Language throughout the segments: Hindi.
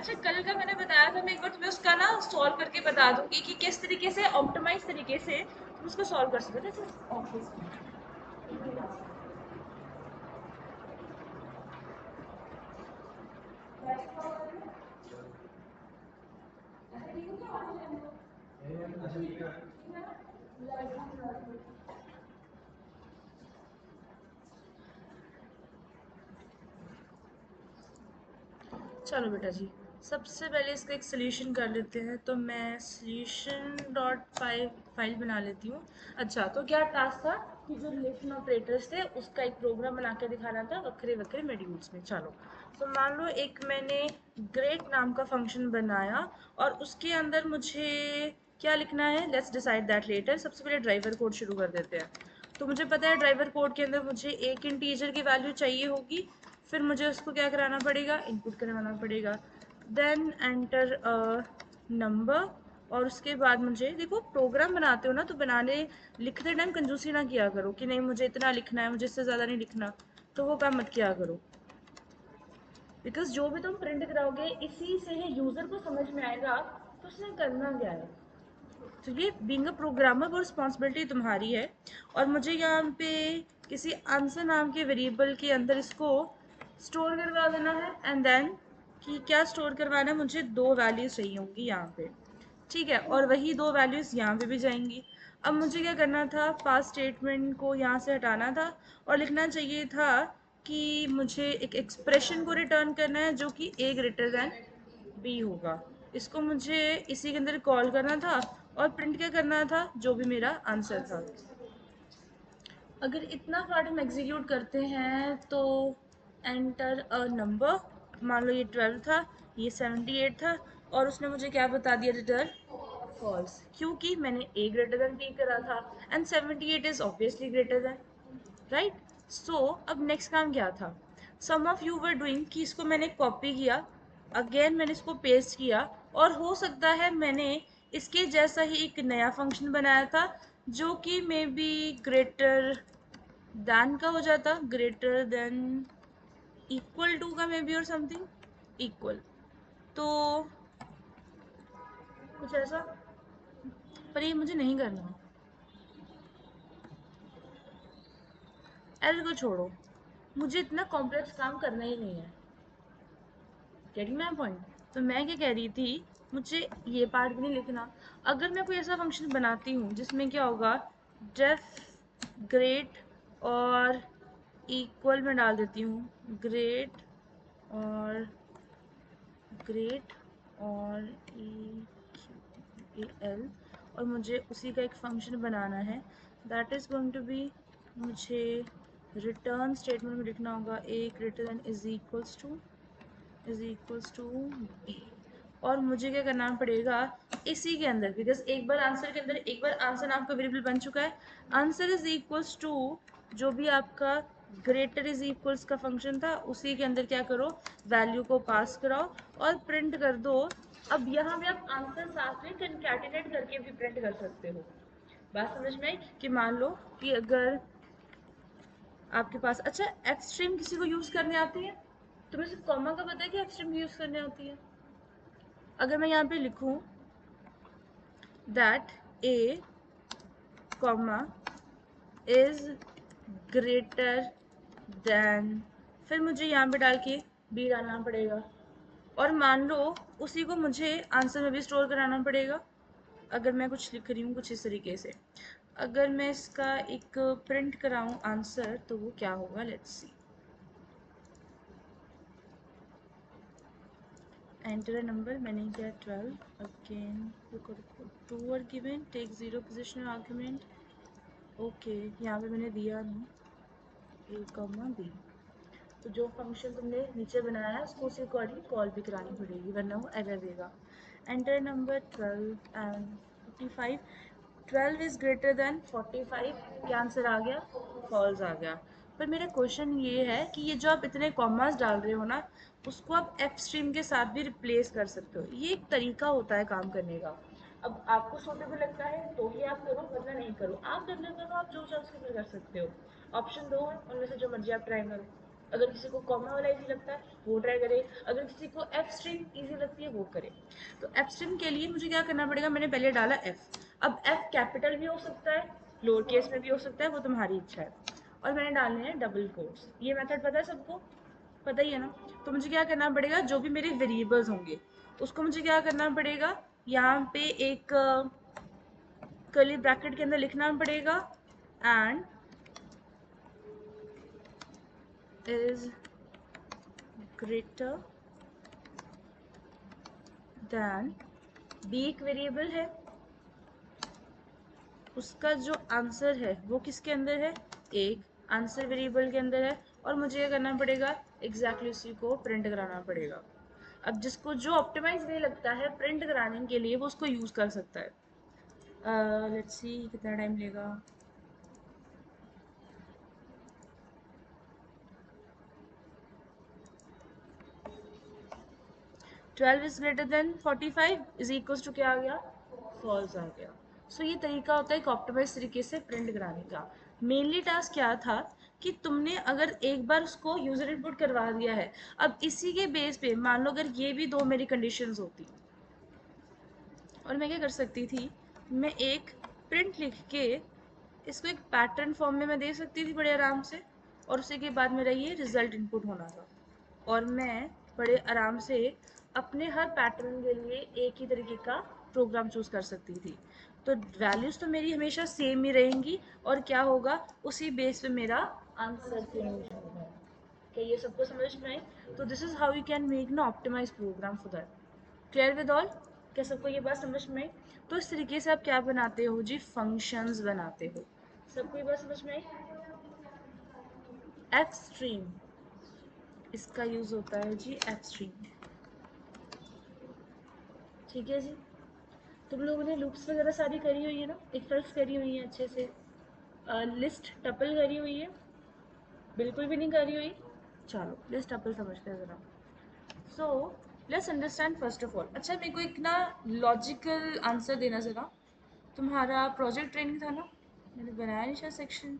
अच्छा, कल का मैंने बताया था, मैं एक बार तुम्हें उसका ना सॉल्व करके बता दूंगी कि किस तरीके से ऑप्टिमाइज तरीके से तुम उसको सॉल्व कर सकते हो। ऑफिस चलो बेटा जी, सबसे पहले इसका एक सोल्यूशन कर लेते हैं। तो मैं सोल्यूशन डॉट फाइल बना लेती हूँ। अच्छा, तो क्या टास्क था कि जो रिलेशन ऑपरेटर्स थे उसका एक प्रोग्राम बना के दिखाना था वक्रे वक्रे मॉड्यूल्स में। चलो, तो मान लो एक मैंने ग्रेट नाम का फंक्शन बनाया और उसके अंदर मुझे क्या लिखना है, लेट्स डिसाइड दैट लेटर। सबसे पहले ड्राइवर कोड शुरू कर देते हैं। तो मुझे पता है ड्राइवर कोड के अंदर मुझे एक इंटीजर की वैल्यू चाहिए होगी, फिर मुझे उसको क्या कराना पड़ेगा, इनपुट करवाना पड़ेगा। Then enter number. और उसके बाद मुझे देखो, प्रोग्राम बनाते हो ना तो बनाने लिखते टाइम कंजूसी ना किया करो कि नहीं मुझे इतना लिखना है, मुझे इससे ज़्यादा नहीं लिखना। तो वो काम मत किया करो, बिकॉज जो भी तुम प्रिंट कराओगे इसी से ही यूज़र को समझ में आएगा तो उसने करना क्या है। तो ये बीइंग अ प्रोग्रामर वो रिस्पॉन्सिबिलिटी तुम्हारी है। और मुझे यहाँ पे किसी आंसर नाम के वेरिएबल के अंदर इसको स्टोर करवा देना है। एंड देन कि क्या स्टोर करवाना है, मुझे दो वैल्यूज चाहिए होंगी यहाँ पे। ठीक है, और वही दो वैल्यूज यहाँ पे भी जाएंगी। अब मुझे क्या करना था, पास स्टेटमेंट को यहाँ से हटाना था और लिखना चाहिए था कि मुझे एक एक्सप्रेशन को रिटर्न करना है जो कि ए ग्रेटर देन बी होगा। इसको मुझे इसी के अंदर कॉल करना था और प्रिंट क्या करना था, जो भी मेरा आंसर था। अगर इतना पार्ट हम एग्जीक्यूट करते हैं तो एंटर अ नंबर। मान लो ये 12 था, ये 78 था, और उसने मुझे क्या बता दिया, रिटर्न फॉल्स, क्योंकि मैंने ए ग्रेटर देन बी करा था and 78 is obviously greater than, right. So अब नेक्स्ट काम क्या था, some of you were doing कि इसको मैंने कॉपी किया, अगेन मैंने इसको पेस्ट किया, और हो सकता है मैंने इसके जैसा ही एक नया फंक्शन बनाया था जो कि मे बी ग्रेटर दैन का हो जाता, ग्रेटर देन इक्वल टू का मे बी, और समथिंग इक्वल, तो कुछ ऐसा। पर ये मुझे नहीं करना, एरर को छोड़ो, मुझे इतना कॉम्प्लेक्स काम करना ही नहीं है। Getting my point. तो मैं क्या कह रही थी, मुझे ये पार्ट भी नहीं लिखना। अगर मैं कोई ऐसा फंक्शन बनाती हूँ जिसमें क्या होगा, डेफ ग्रेट और इक्वल में डाल देती हूँ ग्रेट और ग्रेट और एल, और मुझे उसी का एक फंक्शन बनाना है that is going to be, मुझे रिटर्न स्टेटमेंट में लिखना होगा A greater than is equals to B. और मुझे क्या करना पड़ेगा इसी के अंदर, बिकॉज एक बार आंसर के अंदर, एक बार आंसर नाम का वेरिएबल बन चुका है, आंसर इज इक्वल्स टू जो भी आपका ग्रेटर इज इक्वल्स का फंक्शन था उसी के अंदर क्या करो, वैल्यू को पास कराओ और प्रिंट कर दो। अब यहाँ पे आप आंसर साथ में कंकैटिनेट करके भी प्रिंट कर सकते हो। बात समझ में आई कि मान लो कि अगर आपके पास, अच्छा एक्सट्रीम किसी को यूज करने आती है, तुम्हें सिर्फ कॉमा का पता है कि एक्सट्रीम यूज करने आती है। अगर मैं यहाँ पे लिखूं that A comma is greater then, फिर मुझे यहाँ पे डाल के बी डालना पड़ेगा, और मान लो उसी को मुझे आंसर में भी स्टोर कराना पड़ेगा। अगर मैं कुछ लिख रही हूँ कुछ इस तरीके से, अगर मैं इसका एक प्रिंट कराऊँ आंसर तो वो क्या होगा, let's see. Enter a number, मैंने किया 12, again two are given, take 0 position argument. Okay, यहाँ पे मैंने दिया नहीं ए कॉमा बी, तो जो फंक्शन तुमने नीचे बनाया है उसको उसी अकॉर्डिंग कॉल भी करानी पड़ेगी वरना वो एरर देगा। Enter number 12 and 45, 12 is greater than 45, क्या आंसर आ गया, फॉल्स आ गया। पर मेरा क्वेश्चन ये है कि ये जो आप इतने कॉमास डाल रहे हो ना, उसको आप एफ स्ट्रीम के साथ भी रिप्लेस कर सकते हो, ये एक तरीका होता है काम करने का। अब आपको सूटेबल लगता है तो ही आप करो, वरना नहीं करो। आप डेवलपर हो, आप जो चाहो उसके अंदर कर सकते हो। ऑप्शन दो है, उनमें से जो मर्जी आप ट्राई करो। अगर किसी को कॉमा वाला इजी लगता है वो ट्राई करे, अगर किसी को एफ स्ट्रीम इजी लगती है वो करे। तो एफ स्ट्रीम के लिए मुझे क्या करना पड़ेगा, मैंने पहले डाला एफ। अब एफ कैपिटल भी हो सकता है, लोअर केस में भी हो सकता है, वो तुम्हारी इच्छा है। और मैंने डालने हैं डबल कोट्स। ये मेथड पता है सबको, पता ही है ना। तो मुझे क्या करना पड़ेगा, जो भी मेरे वेरिएबल्स होंगे उसको मुझे क्या करना पड़ेगा, यहाँ पे एक कर्ली ब्रैकेट के अंदर लिखना पड़ेगा, and is greater than, B एक वेरिएबल है, उसका जो आंसर है वो किसके अंदर है, एक आंसर वेरिएबल के अंदर है। और मुझे क्या करना पड़ेगा, एग्जैक्टली उसी को प्रिंट कराना पड़ेगा। अब जिसको जो ऑप्टिमाइज वे लगता है प्रिंट कराने के लिए वो उसको यूज कर सकता है। लेट्स सी कितना टाइम लेगा। 12 is greater than 45 is equal to क्या आ गया, फॉल्स आ गया। सो ये तरीका होता है एक ऑप्टिमाइज तरीके से प्रिंट कराने का। मेनली टास्क क्या था कि तुमने अगर एक बार उसको यूजर इनपुट करवा दिया है, अब इसी के बेस पे मान लो अगर ये भी दो मेरी कंडीशंस होती, और मैं क्या कर सकती थी, मैं एक प्रिंट लिख के इसको एक पैटर्न फॉर्म में मैं दे सकती थी बड़े आराम से, और उसी के बाद मेरा ये रिजल्ट इनपुट होना था। और मैं बड़े आराम से अपने हर पैटर्न के लिए एक ही तरीके का प्रोग्राम चूज कर सकती थी। तो वैल्यूज तो मेरी हमेशा सेम ही रहेंगी, और क्या होगा, उसी बेस पे मेरा आंसर चेंज होगा। क्या ये सबको समझ में आई? तो this is how you can make ना optimise program for that. Clear with all? क्या सबको ये बात समझ में आई? तो इस तरीके से आप क्या बनाते हो जी, फंक्शंस बनाते हो। सबको ये बात समझ में आई? एक्सट्रीम, इसका यूज होता है जी एक्सट्रीम। ठीक है जी। तुम लोगों ने लूप्स वगैरह सारी करी हुई है ना, इक्वल्स करी हुई है अच्छे से, लिस्ट टपल करी हुई है, बिल्कुल भी नहीं करी हुई। चलो लिस्ट टपल समझते हैं ज़रा। So let's understand first of all. अच्छा मेरे को एक ना लॉजिकल आंसर देना ज़रा। तुम्हारा प्रोजेक्ट ट्रेनिंग था ना, मैंने बनाया नहीं शायद सेक्शन,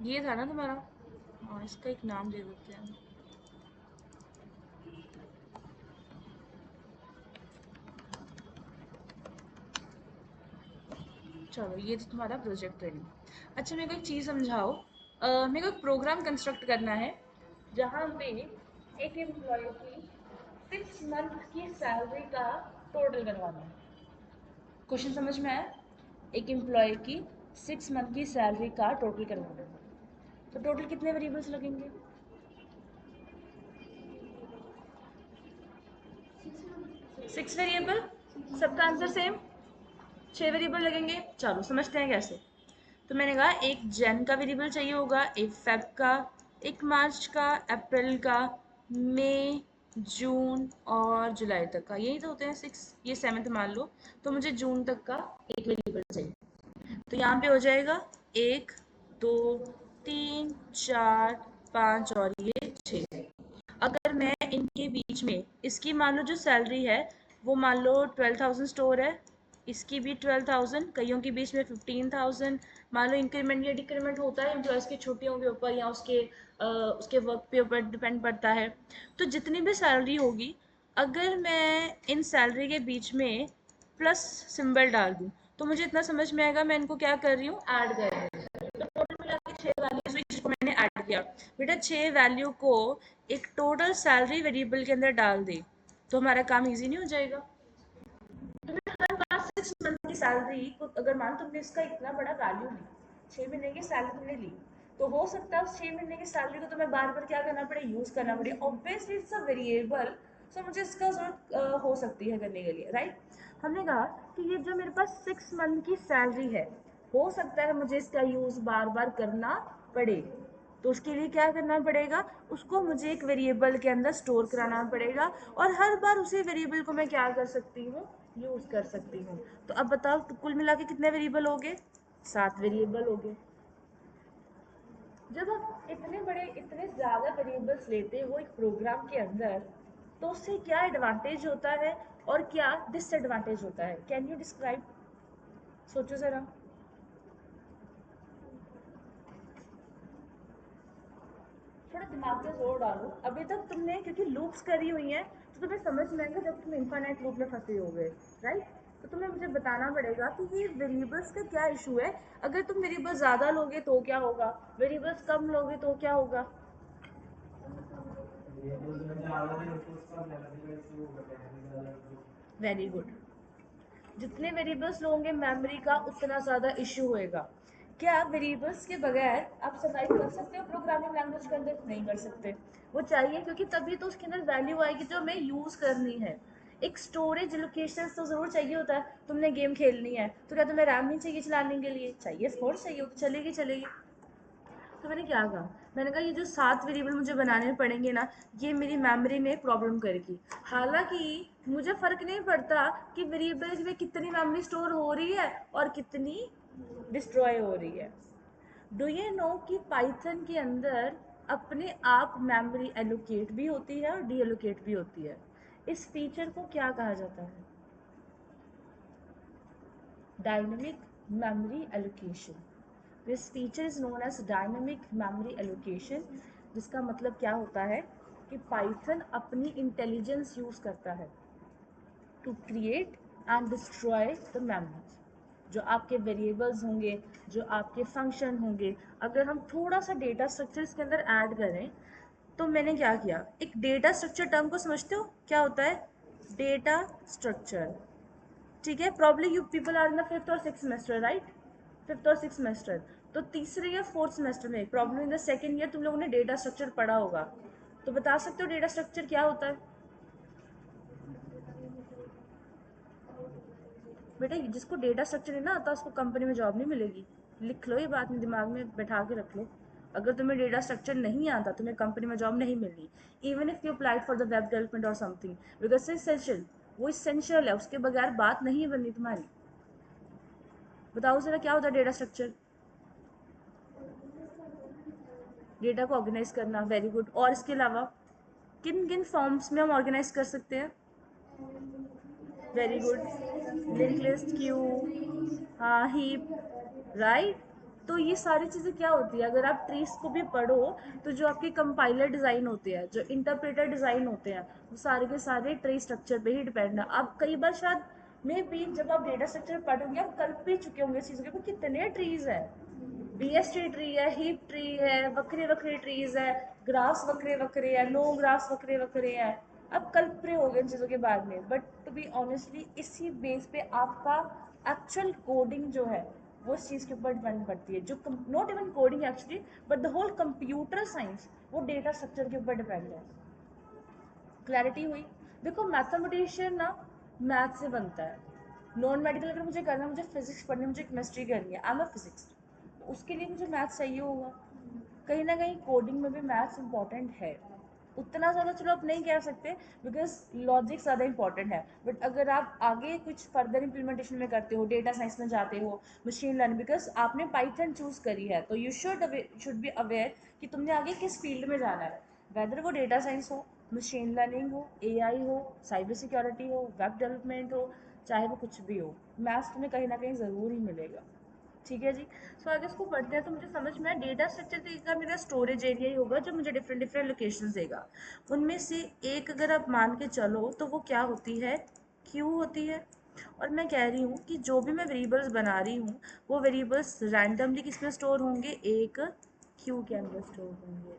ये था ना तुम्हारा। हाँ इसका एक नाम दे देते हैं। चलो ये तो तुम्हारा प्रोजेक्ट ट्रेनिंग। अच्छा मेरे को एक चीज़ समझाओ, मेरे को एक प्रोग्राम कंस्ट्रक्ट करना है जहाँ पे एक एम्प्लॉय की 6 मंथ की सैलरी का टोटल करवाना है। क्वेश्चन समझ में आया? एक एम्प्लॉय की 6 मंथ की सैलरी का टोटल करवाना है, तो टोटल कितने वेरिएबल्स लगेंगे? 6 वेरिएबल, सबका आंसर सेम, 6 वेरिएबल लगेंगे। चलो समझते हैं कैसे। तो मैंने कहा एक जैन का वेरिएबल चाहिए होगा, एक फेब का, एक मार्च का, अप्रैल का, मई, जून और जुलाई तक का, यही तो होते हैं 6, ये 7th मान लो। तो मुझे जून तक का एक वेरिएबल चाहिए। तो यहाँ पे हो जाएगा 1 2 3 4 5 और ये 6। अगर मैं इनके बीच में इसकी मान लो जो सैलरी है वो मान लो 12,000 स्टोर है, इसकी भी 12,000, कईयों के बीच में 15,000। मान लो इंक्रीमेंट या डिक्रीमेंट होता है एम्प्लॉयज़ की छुट्टियों के ऊपर या उसके वर्क पे ऊपर डिपेंड पड़ता है। तो जितनी भी सैलरी होगी, अगर मैं इन सैलरी के बीच में प्लस सिंबल डाल दूँ तो मुझे इतना समझ में आएगा मैं इनको क्या कर रही हूँ, ऐड कर रही हूँ। तो टोटल मिला के 6 वैल्यूज हुई जिसको मैंने ऐड किया। बेटा 6 वैल्यू को एक टोटल सैलरी वेरिएबल के अंदर डाल दे तो हमारा काम इजी नहीं हो जाएगा? तुम्हें हर बार 6 मंथ की सैलरी को अगर मान तुमने इसका इतना बड़ा वैल्यू ली, 6 महीने की सैलरी तुमने ली, तो हो सकता है उस 6 महीने की सैलरी को तुम्हें बार बार क्या करना पड़े, यूज करना पड़े। ऑब्वियसली इट्स अ वेरिएबल, सो मुझे इसका जरूरत हो सकती है करने के लिए, राइट। हमने कहा कि ये जो मेरे पास 6 मंथ की सैलरी है, हो सकता है मुझे इसका यूज बार बार करना पड़े। तो उसके लिए क्या करना पड़ेगा, उसको मुझे एक वेरिएबल के अंदर स्टोर कराना पड़ेगा, और हर बार उसी वेरिएबल को मैं क्या कर सकती हूँ, यूज कर सकती हूँ। तो अब बताओ तो कुल मिला के कितने वेरिएबल हो गए, 7 वेरिएबल हो गए। जब आप इतने बड़े इतने ज़्यादा वेरिएबल्स लेते हो एक प्रोग्राम के अंदर, तो उससे क्या एडवांटेज होता है और क्या डिसएडवांटेज होता है, कैन यू डिस्क्राइब? सोचो ज़रा। थोड़ा दिमाग में जोर डालो। अभी तक तुमने क्योंकि लूप्स करी हुई हैं तो तुम्हें समझ में आएगा जब तुम इन्फाइनाइट लूप में फंसे होगे, राइट? तो तुम्हें मुझे बताना पड़ेगा कि ये वेरिएबल्स का क्या इशू है। अगर तुम वेरिएबल्स ज़्यादा लोगे तो क्या होगा, वेरिएबल्स कम लोगे तो क्या होगा। Very good. जितने वेरिएबल्स लोगे मेमोरी का उतना ज़्यादा इश्यू होएगा। क्या वेरिएबल्स के बगैर आप सर्वाइव कर सकते हो प्रोग्रामिंग लैंग्वेज के अंदर? नहीं कर सकते। वो चाहिए क्योंकि तभी तो उसके अंदर वैल्यू आएगी जो हमें यूज़ करनी है। एक स्टोरेज लोकेशन तो ज़रूर चाहिए होता है। तुमने गेम खेलनी है तो क्या तुम्हें रैम नहीं चाहिए चलाने के लिए? चाहिए, फोर्स चाहिए, तो चलेगी चलेगी। तो मैंने क्या कहा, मैंने कहा ये जो 7 वेरिएबल मुझे बनाने पड़ेंगे ना, ये मेरी मेमोरी में प्रॉब्लम करेगी। हालांकि मुझे फ़र्क नहीं पड़ता कि वेरिएबल्स में कितनी मेमोरी स्टोर हो रही है और कितनी डिस्ट्रॉय हो रही है। डू यू नो कि पाइथन के अंदर अपने आप मेमोरी एलोकेट भी होती है और डी एलोकेट भी होती है। इस फीचर को क्या कहा जाता है? Dynamic memory allocation. This feature is known as dynamic memory allocation, जिसका मतलब क्या होता है कि पाइथन अपनी इंटेलिजेंस यूज़ करता है to create and destroy the memory. जो आपके वेरिएबल्स होंगे, जो आपके फंक्शन होंगे, अगर हम थोड़ा सा डेटा स्ट्रक्चर इसके अंदर ऐड करें, तो मैंने क्या किया, एक डेटा स्ट्रक्चर टर्म को समझते हो क्या होता है? डेटा स्ट्रक्चर, ठीक है? Probably you people are in the 5th और 6th सेमेस्टर, राइट? 5th और 6th सेमेस्टर। तो तीसरे या 4th सेमेस्टर में problem in the second year तुम लोगों ने डेटा स्ट्रक्चर पढ़ा होगा। तो बता सकते हो डेटा स्ट्रक्चर क्या होता है? बेटा जिसको डेटा स्ट्रक्चर नहीं ना आता उसको कंपनी में जॉब नहीं मिलेगी। लिख लो ये बात, में दिमाग में बैठा के रख लो। अगर तुम्हें डेटा स्ट्रक्चर नहीं आता तुम्हें कंपनी में जॉब नहीं मिलनी, even if you applied for the web development और समथिंग, बिकॉज इसेंशियल, वो इसेंशियल है, उसके बगैर बात नहीं बननी तुम्हारी। बताओ जरा क्या होता है डेटा स्ट्रक्चर? डेटा को ऑर्गेनाइज करना, वेरी गुड। और इसके अलावा किन किन फॉर्म्स में हम ऑर्गेनाइज कर सकते हैं? Very good, link list, Q, हाँ, हीप, राइट? तो ये सारी चीज़ें क्या होती है, अगर आप ट्रीज को भी पढ़ो तो जो आपके कंपाइलर डिज़ाइन होते हैं, जो इंटरप्रेटर डिज़ाइन होते हैं, वो सारे के सारे ट्री स्ट्रक्चर पे ही डिपेंड है। आप कई बार शायद मे बी जब आप डेटा स्ट्रक्चर पढ़ोगे आप कल भी चुके होंगे इस चीज़ के, कितने ट्रीज है। बीएसटी ट्री है, हीप ट्री है, वक्रे वक्रे ट्रीज है, ग्राफ्स वक्रे वक्रे है, नो ग्राफ्स वक्रे वक्रे है। अब कल्परे हो गए इन चीज़ों के बाद में, बट टू बी ऑनेस्टली इसी बेस पे आपका एक्चुअल कोडिंग जो है वो इस चीज़ के ऊपर डिपेंड करती है। जो not even coding actually, but the whole computer science वो डेटा स्ट्रक्चर के ऊपर डिपेंड है। क्लैरिटी हुई? देखो मैथमेटिशियन ना मैथ से बनता है। नॉन मेडिकल अगर मुझे करना है, मुझे फिजिक्स पढ़नी है, मुझे केमिस्ट्री करनी है, आई एम अ फिजिक्स, उसके लिए मुझे मैथ चाहिए होगा। कहीं ना कहीं कोडिंग में भी मैथ्स इंपॉर्टेंट है। उतना ज़्यादा चलो आप नहीं कह सकते बिकॉज लॉजिक ज़्यादा इंपॉर्टेंट है, बट अगर आप आगे कुछ फर्दर इम्प्लीमेंटेशन में करते हो, डेटा साइंस में जाते हो, मशीन लर्निंग, बिकॉज आपने पाइथन चूज़ करी है तो यू शुड बी अवेयर कि तुमने आगे किस फील्ड में जाना है। वेदर वो डेटा साइंस हो, मशीन लर्निंग हो, एआई हो, साइबर सिक्योरिटी हो, वेब डेवलपमेंट हो, चाहे वो कुछ भी हो, मैथ्स तुम्हें कहीं ना कहीं ज़रूर ही मिलेगा। ठीक है जी। सो आगे इसको पढ़ते हैं तो मुझे समझ में आया डेटा स्ट्रक्चर का मेरा स्टोरेज एरिया ही होगा जो मुझे डिफरेंट डिफरेंट लोकेशन देगा। उनमें से एक अगर आप मान के चलो तो वो क्या होती है? क्यू होती है। और मैं कह रही हूँ कि जो भी मैं वेरिएबल्स बना रही हूँ वो वेरिएबल्स रैंडमली किस में स्टोर होंगे? एक क्यू के अंदर स्टोर होंगे।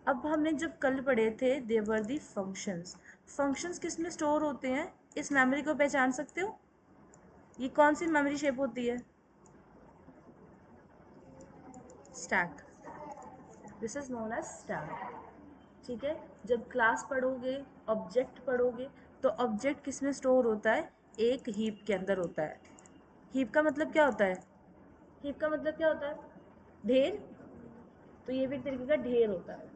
अब हमने जब कल पढ़े थे देवर दी फंक्शंस, फंक्शंस किस में स्टोर होते हैं? इस मेमोरी को पहचान सकते हो? ये कौन सी मेमोरी शेप होती है? Stack, this is known as stack. ठीक है। जब क्लास पढ़ोगे, ऑब्जेक्ट पढ़ोगे, तो ऑब्जेक्ट किस में स्टोर होता है? एक हीप के अंदर होता है। हीप का मतलब क्या होता है? हीप का मतलब क्या होता है? ढेर। तो ये भी एक तरीके का ढेर होता है।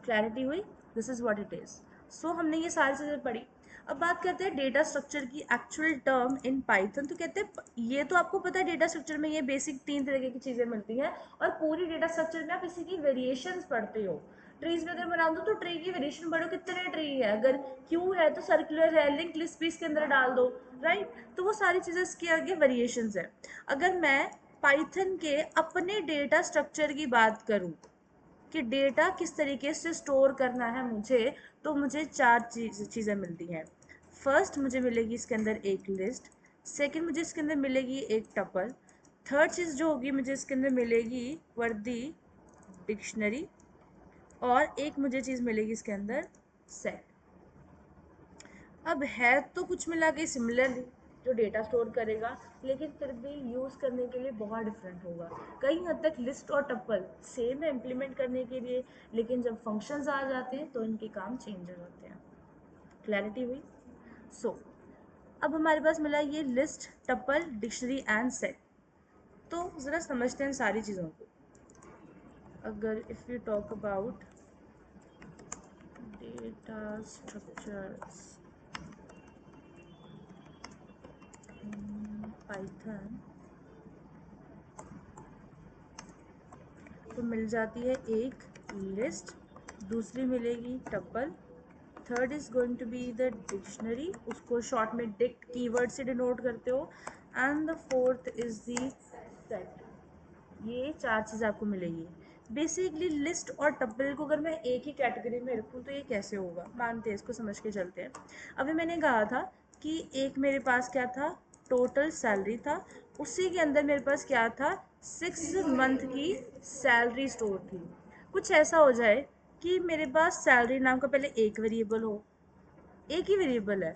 क्लैरिटी हुई? This is what it is. So हमने ये सारी चीज़ें पढ़ी। अब बात करते हैं डेटा स्ट्रक्चर की एक्चुअल टर्म इन पाइथन। तो कहते हैं ये तो आपको पता है डेटा स्ट्रक्चर में ये बेसिक 3 तरह की चीज़ें मिलती हैं, और पूरी डेटा स्ट्रक्चर में आप इसी की वेरिएशंस पढ़ते हो। ट्रीज में अगर बना दो तो ट्री की वेरिएशन पढ़ो, कितने ट्री है, अगर क्यू है तो सर्कुलर है, लिंक लिस्ट भी इसके अंदर डाल दो, राइट? तो वो सारी चीज़ें इसके आगे वेरिएशंस है। अगर मैं पाइथन के अपने डेटा स्ट्रक्चर की बात करूँ कि डेटा किस तरीके से स्टोर करना है मुझे, तो मुझे चार चीज़ें मिलती हैं। फर्स्ट मुझे मिलेगी इसके अंदर एक लिस्ट, सेकंड मुझे इसके अंदर मिलेगी एक टपल, थर्ड चीज़ जो होगी मुझे इसके अंदर मिलेगी वर्दी डिक्शनरी, और एक मुझे चीज़ मिलेगी इसके अंदर सेट। अब है तो कुछ मिला के सिमिलर जो डेटा स्टोर करेगा, लेकिन फिर भी यूज़ करने के लिए बहुत डिफरेंट होगा। कई हद तक लिस्ट और टप्पल सेम है इम्प्लीमेंट करने के लिए, लेकिन जब फंक्शंस आ जाते हैं तो इनके काम चेंज हो जाते हैं। क्लैरिटी हुई? सो अब हमारे पास मिला ये list, tuple, dictionary and set. तो ज़रा समझते हैं सारी चीज़ों को। अगर if you talk about data structures Python, तो मिल जाती है एक लिस्ट, दूसरी मिलेगी tuple, third is going to be the dictionary, उसको शॉर्ट में डिक्ट कीवर्ड से डिनोट करते हो, and the fourth is the set. ये चार चीज़ आपको मिलेगी। बेसिकली लिस्ट और टपल को अगर मैं एक ही कैटेगरी में रखूँ तो ये कैसे होगा, मानते हैं इसको, समझ के चलते हैं। अभी मैंने कहा था कि एक मेरे पास क्या था, टोटल सैलरी था, उसी के अंदर मेरे पास क्या था, 6 मंथ की सैलरी स्टोर थी। कुछ ऐसा हो जाए कि मेरे पास सैलरी नाम का पहले एक वेरिएबल हो, एक ही वेरिएबल है,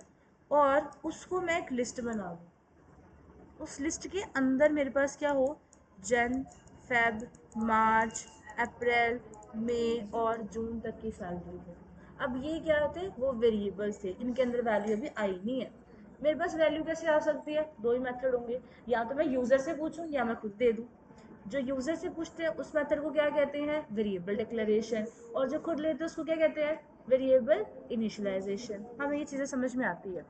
और उसको मैं एक लिस्ट बना दूँ, उस लिस्ट के अंदर मेरे पास क्या हो, जन, फेब, मार्च, अप्रैल, मई और जून तक की सैलरी हो। अब ये क्या होते हैं, वो वेरिएबल्स थे, इनके अंदर वैल्यू अभी आई नहीं है। मेरे पास वैल्यू कैसे आ सकती है, दो ही मेथड होंगे, या तो मैं यूज़र से पूछूं या मैं खुद दे दूं। जो यूज़र से पूछते हैं उस मेथड को क्या कहते हैं, वेरिएबल डिक्लेरेशन, और जो खुद लेते हैं उसको क्या कहते हैं, वेरिएबल इनिशियलाइजेशन। हमें ये चीज़ें समझ में आती है।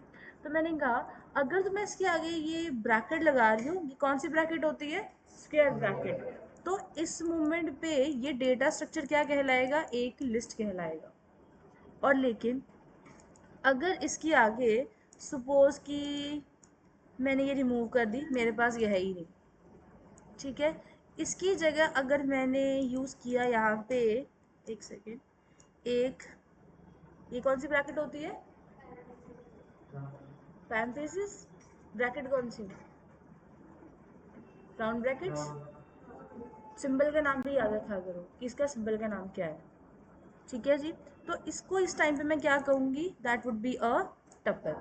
तो मैंने कहा अगर तो मैं इसके आगे ये ब्रैकेट लगा रही हूँ, ये कौन सी ब्रैकेट होती है, स्क्वायर ब्रैकेट, तो इस मोमेंट पे ये डेटा स्ट्रक्चर क्या कहलाएगा, एक लिस्ट कहलाएगा। और लेकिन अगर इसके आगे सपोज कि मैंने ये रिमूव कर दी, मेरे पास ये है ही नहीं, ठीक है, इसकी जगह अगर मैंने यूज़ किया यहाँ पे, एक सेकेंड, एक, ये कौन सी ब्रैकेट होती है, पैरेंथेसिस ब्रैकेट, कौन सी, राउंड ब्रैकेट्स। सिंबल का नाम भी याद रखा करो कि इसका सिंबल का नाम क्या है, ठीक है जी। तो इसको इस टाइम पे मैं क्या कहूँगी, that would be a tuple,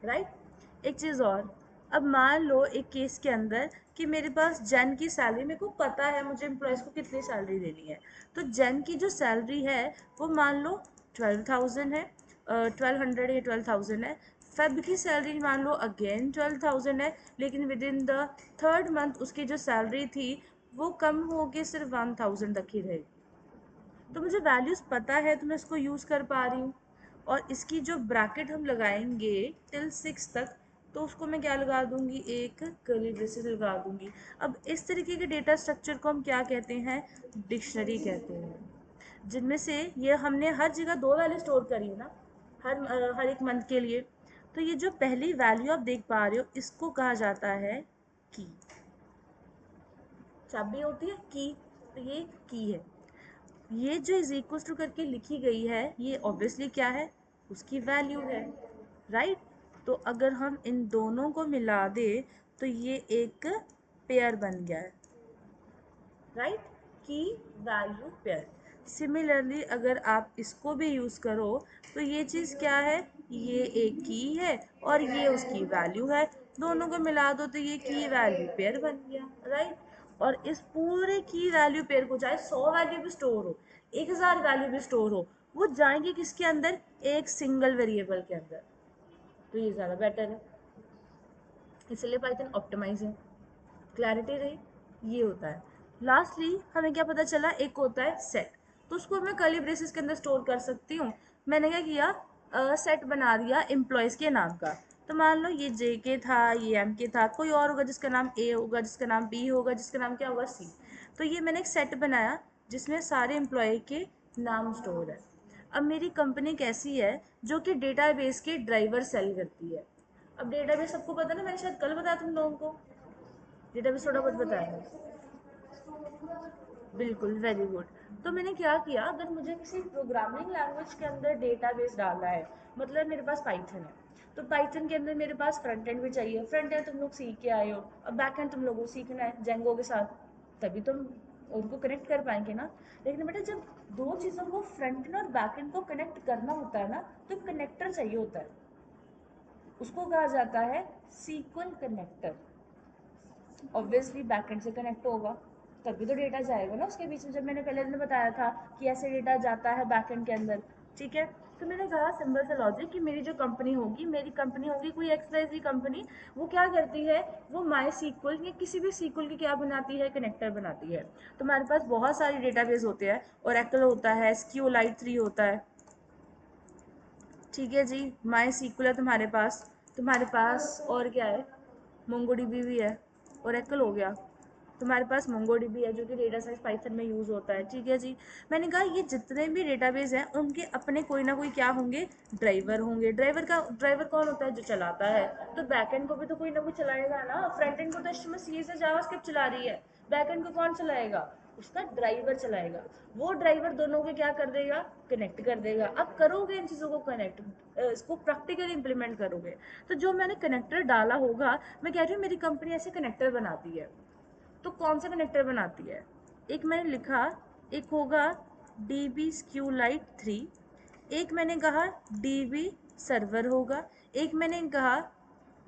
right. एक चीज़ और, अब मान लो एक केस के अंदर कि मेरे पास जैन की सैलरी, मेरे को पता है मुझे एम्प्लॉयज़ को कितनी सैलरी देनी है, तो जैन की जो सैलरी है वो मान लो 12,000 है, 1200 या 12,000 है। फेब की सैलरी मान लो अगेन 12,000 है, लेकिन with in the third month उसकी जो सैलरी थी वो कम हो के सिर्फ 1,000 तक ही रहेगी। तो मुझे वैल्यूज़ पता है तो मैं इसको यूज़ कर पा रही हूँ। और इसकी जो ब्रैकेट हम लगाएंगे टिल 6 तक, तो उसको मैं क्या लगा दूंगी, एक कर्ली ब्रेसेस लगा दूंगी। अब इस तरीके के डेटा स्ट्रक्चर को हम क्या कहते हैं, डिक्शनरी कहते हैं, जिनमें से ये हमने हर जगह दो वैल्यू स्टोर करी है ना, हर एक मंथ के लिए। तो ये जो पहली वैल्यू आप देख पा रहे हो इसको कहा जाता है की, चाबी होती है की, तो ये की है। ये जो इज इक्वल टू करके लिखी गई है ये ऑब्वियसली क्या है, उसकी वैल्यू है, राइट। तो अगर हम इन दोनों को मिला दे तो ये एक पेयर बन गया है, राइट, की वैल्यू पेयर। सिमिलरली अगर आप इसको भी यूज़ करो तो ये चीज़ क्या है, ये एक की है और ये उसकी वैल्यू है, दोनों को मिला दो तो ये की वैल्यू पेयर बन गया, राइट। और इस पूरे की वैल्यू पेयर को चाहे 100 वैल्यू भी स्टोर हो, 1000 वैल्यू भी स्टोर हो, वो जाएंगे किसके अंदर, एक सिंगल वेरिएबल के अंदर। तो ये ज़्यादा बेटर है, इसलिए पाइथन ऑप्टिमाइज है। क्लैरिटी रही, ये होता है। लास्टली हमें क्या पता चला, एक होता है सेट, तो उसको मैं कर्ली ब्रेसेस के अंदर स्टोर कर सकती हूँ। मैंने क्या किया, सेट बना दिया एम्प्लॉयज़ के नाम का। तो मान लो ये जे के था, ये एम के था, कोई और होगा जिसका नाम ए होगा, जिसका नाम बी होगा, जिसका नाम क्या होगा सी। तो ये मैंने एक सेट बनाया जिसमें सारे एम्प्लॉय के नाम स्टोर है। अब मेरी कंपनी कैसी है, जो कि डेटाबेस के ड्राइवर सेल करती है। अब डेटाबेस सबको पता ना, मैंने शायद कल बताया तुम लोगों को, डेटाबेस थोड़ा बहुत बताया है। बिल्कुल, वेरी गुड। तो मैंने क्या किया, अगर मुझे किसी प्रोग्रामिंग लैंग्वेज के अंदर डेटाबेस डालना है, मतलब मेरे पास पाइथन है, तो पाइथन के अंदर मेरे पास फ्रंट एंड भी चाहिए। फ्रंट एंड तुम लोग सीख के आए हो, अब बैक एंड तुम लोगों को सीखना है जेंगो के साथ, तभी तुम उनको कनेक्ट कर पाएंगे ना। लेकिन बेटा जब दो चीज़ों को फ्रंट एंड और बैक एंड को कनेक्ट करना होता है ना, तो कनेक्टर चाहिए होता है, उसको कहा जाता है सीक्वल कनेक्टर। ऑब्वियसली बैकएंड से कनेक्ट होगा, तभी तो डेटा जाएगा ना उसके बीच में। जब मैंने पहले दिन बताया था कि ऐसे डेटा जाता है बैकएंड के अंदर, ठीक है। तो मैंने कहा सिंपल सा लॉजिक कि मेरी जो कंपनी होगी, मेरी कंपनी होगी कोई एक्सवाईजी कंपनी, वो क्या करती है, वो माई सीक्वल या किसी भी सीक्वल की क्या बनाती है, कनेक्टर बनाती है। तो हमारे पास बहुत सारे डेटाबेस होते हैं, ओरेकल होता है, SQLite 3 होता है, ठीक है जी। माई सीक्वल है तुम्हारे पास और क्या है, मोंगोडीबी भी है, ओरेकल हो गया, तुम्हारे पास मोंगोडीबी है जो कि डेटा साइंस पाइथन में यूज़ होता है, ठीक है जी। मैंने कहा ये जितने भी डेटाबेस हैं उनके अपने कोई ना कोई क्या होंगे, ड्राइवर होंगे। ड्राइवर कौन होता है, जो चलाता है। तो बैकएंड को भी तो कोई ना कोई चलाएगा ना। फ्रंट एंड को तो HTML CSS जावास्क्रिप्ट चला रही है, बैकएंड को कौन चलाएगा, उसका ड्राइवर चलाएगा। वो ड्राइवर दोनों को क्या कर देगा, कनेक्ट कर देगा। अब करोगे इन चीज़ों को कनेक्ट, इसको प्रैक्टिकली इंप्लीमेंट करोगे। तो जो मैंने कनेक्टर डाला होगा, मैं कह रही हूँ मेरी कंपनी ऐसे कनेक्टर बनाती है, तो कौन सा कनेक्टर बनाती है। एक मैंने लिखा, एक होगा DB SQLite 3, एक मैंने कहा DB सर्वर होगा, एक मैंने कहा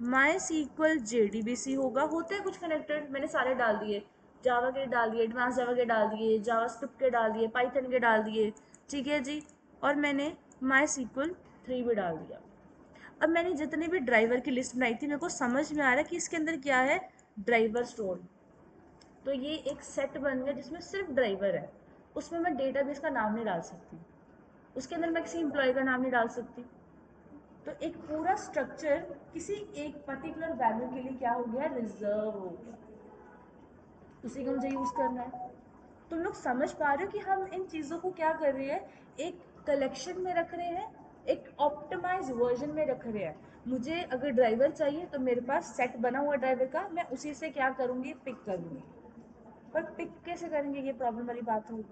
MySQL JDBC होगा। होते हैं कुछ कनेक्टर, मैंने सारे डाल दिए, जावा के डाल दिए, एडवांस जावा के डाल दिए, जावास्क्रिप्ट के डाल दिए, पाइथन के डाल दिए, ठीक है जी। और मैंने MySQL 3 भी डाल दिया। अब मैंने जितने भी ड्राइवर की लिस्ट बनाई थी, मेरे को समझ में आ रहा है कि इसके अंदर क्या है, ड्राइवर स्टोर। तो ये एक सेट बन गया जिसमें सिर्फ ड्राइवर है, उसमें मैं डेटाबेस का नाम नहीं डाल सकती, उसके अंदर मैं किसी एम्प्लॉय का नाम नहीं डाल सकती। तो एक पूरा स्ट्रक्चर किसी एक पर्टिकुलर वैल्यू के लिए क्या हो गया, रिजर्व हो गया, उसी को मुझे यूज़ करना है। तुम लोग समझ पा रहे हो कि हम इन चीज़ों को क्या कर रहे हैं, एक कलेक्शन में रख रहे हैं, एक ऑप्टिमाइज वर्जन में रख रहे हैं। मुझे अगर ड्राइवर चाहिए तो मेरे पास सेट बना हुआ ड्राइवर का, मैं उसी से क्या करूँगी, पिक करूँगी। पर पिक कैसे करेंगे, ये प्रॉब्लम वाली बात होगी,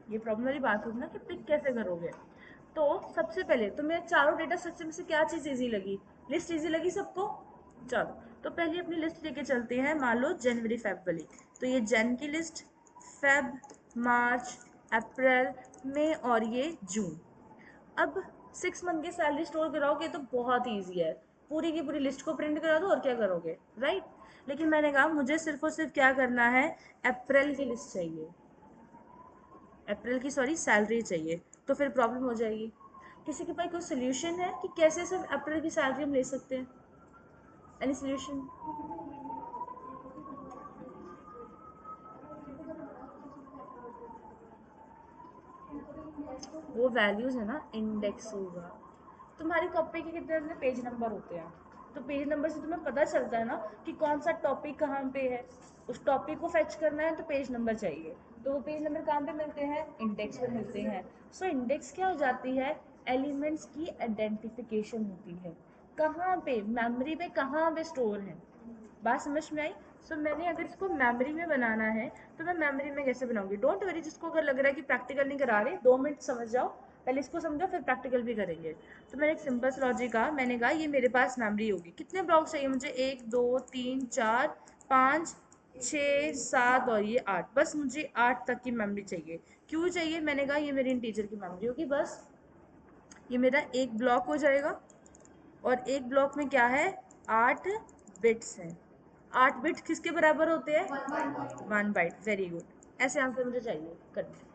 ये प्रॉब्लम वाली बात होगी ना कि पिक कैसे करोगे। तो सबसे पहले तो मेरे चारों डेटा स्ट्रक्चर में से क्या चीज़ इजी लगी, लिस्ट इजी लगी सबको। चलो तो पहले अपनी लिस्ट लेके चलते हैं, मान लो जनवरी फेब वाली। तो ये जन की लिस्ट, फेब, मार्च, अप्रैल, मई और ये जून। अब 6 मंथ की सैलरी स्टोर कराओगे तो बहुत ईजी है, पूरी की पूरी लिस्ट को प्रिंट करा दो और क्या करोगे, राइट। लेकिन मैंने कहा मुझे सिर्फ और सिर्फ क्या करना है, अप्रैल की लिस्ट चाहिए, अप्रैल की सॉरी सैलरी चाहिए। तो फिर प्रॉब्लम हो जाएगी। किसी के पास कोई सोल्यूशन है कि कैसे सिर्फ अप्रैल की सैलरी हम ले सकते हैं, एनी सोल्यूशन। वो वैल्यूज़ है ना, इंडेक्स होगा। तुम्हारी कॉपी के कितने पेज नंबर होते हैं, तो पेज नंबर से तुम्हें पता चलता है ना कि कौन सा टॉपिक कहाँ पे है। उस टॉपिक को फेच करना है तो पेज नंबर चाहिए, तो वो पेज नंबर कहाँ पे मिलते हैं, इंडेक्स पे मिलते हैं। सो इंडेक्स क्या हो जाती है, एलिमेंट्स की आइडेंटिफिकेशन होती है, कहाँ पे मेमोरी पे कहाँ पे स्टोर है। बात समझ में आई। सो मैंने अगर इसको मेमोरी में बनाना है तो मैं मेमोरी में कैसे बनाऊंगी। डोंट वरी, जिसको अगर लग रहा है कि प्रैक्टिकल नहीं करा रहे, 2 मिनट समझ जाओ, पहले इसको समझो फिर प्रैक्टिकल भी करेंगे। तो मैंने एक सिंपल सा लॉजिक कहा, मैंने कहा ये मेरे पास मेमोरी होगी। कितने ब्लॉक्स चाहिए मुझे, 1 2 3 4 5 6 7 और ये 8, बस मुझे 8 तक की मेमोरी चाहिए। क्यों चाहिए, मैंने कहा ये मेरी इंटीजर की मेमोरी होगी, बस ये मेरा एक ब्लॉक हो जाएगा। और एक ब्लॉक में क्या है, 8 बिट्स हैं। 8 बिट्स किसके बराबर होते हैं, 1 बाइट। वेरी गुड, ऐसे आंसर मुझे चाहिए करने।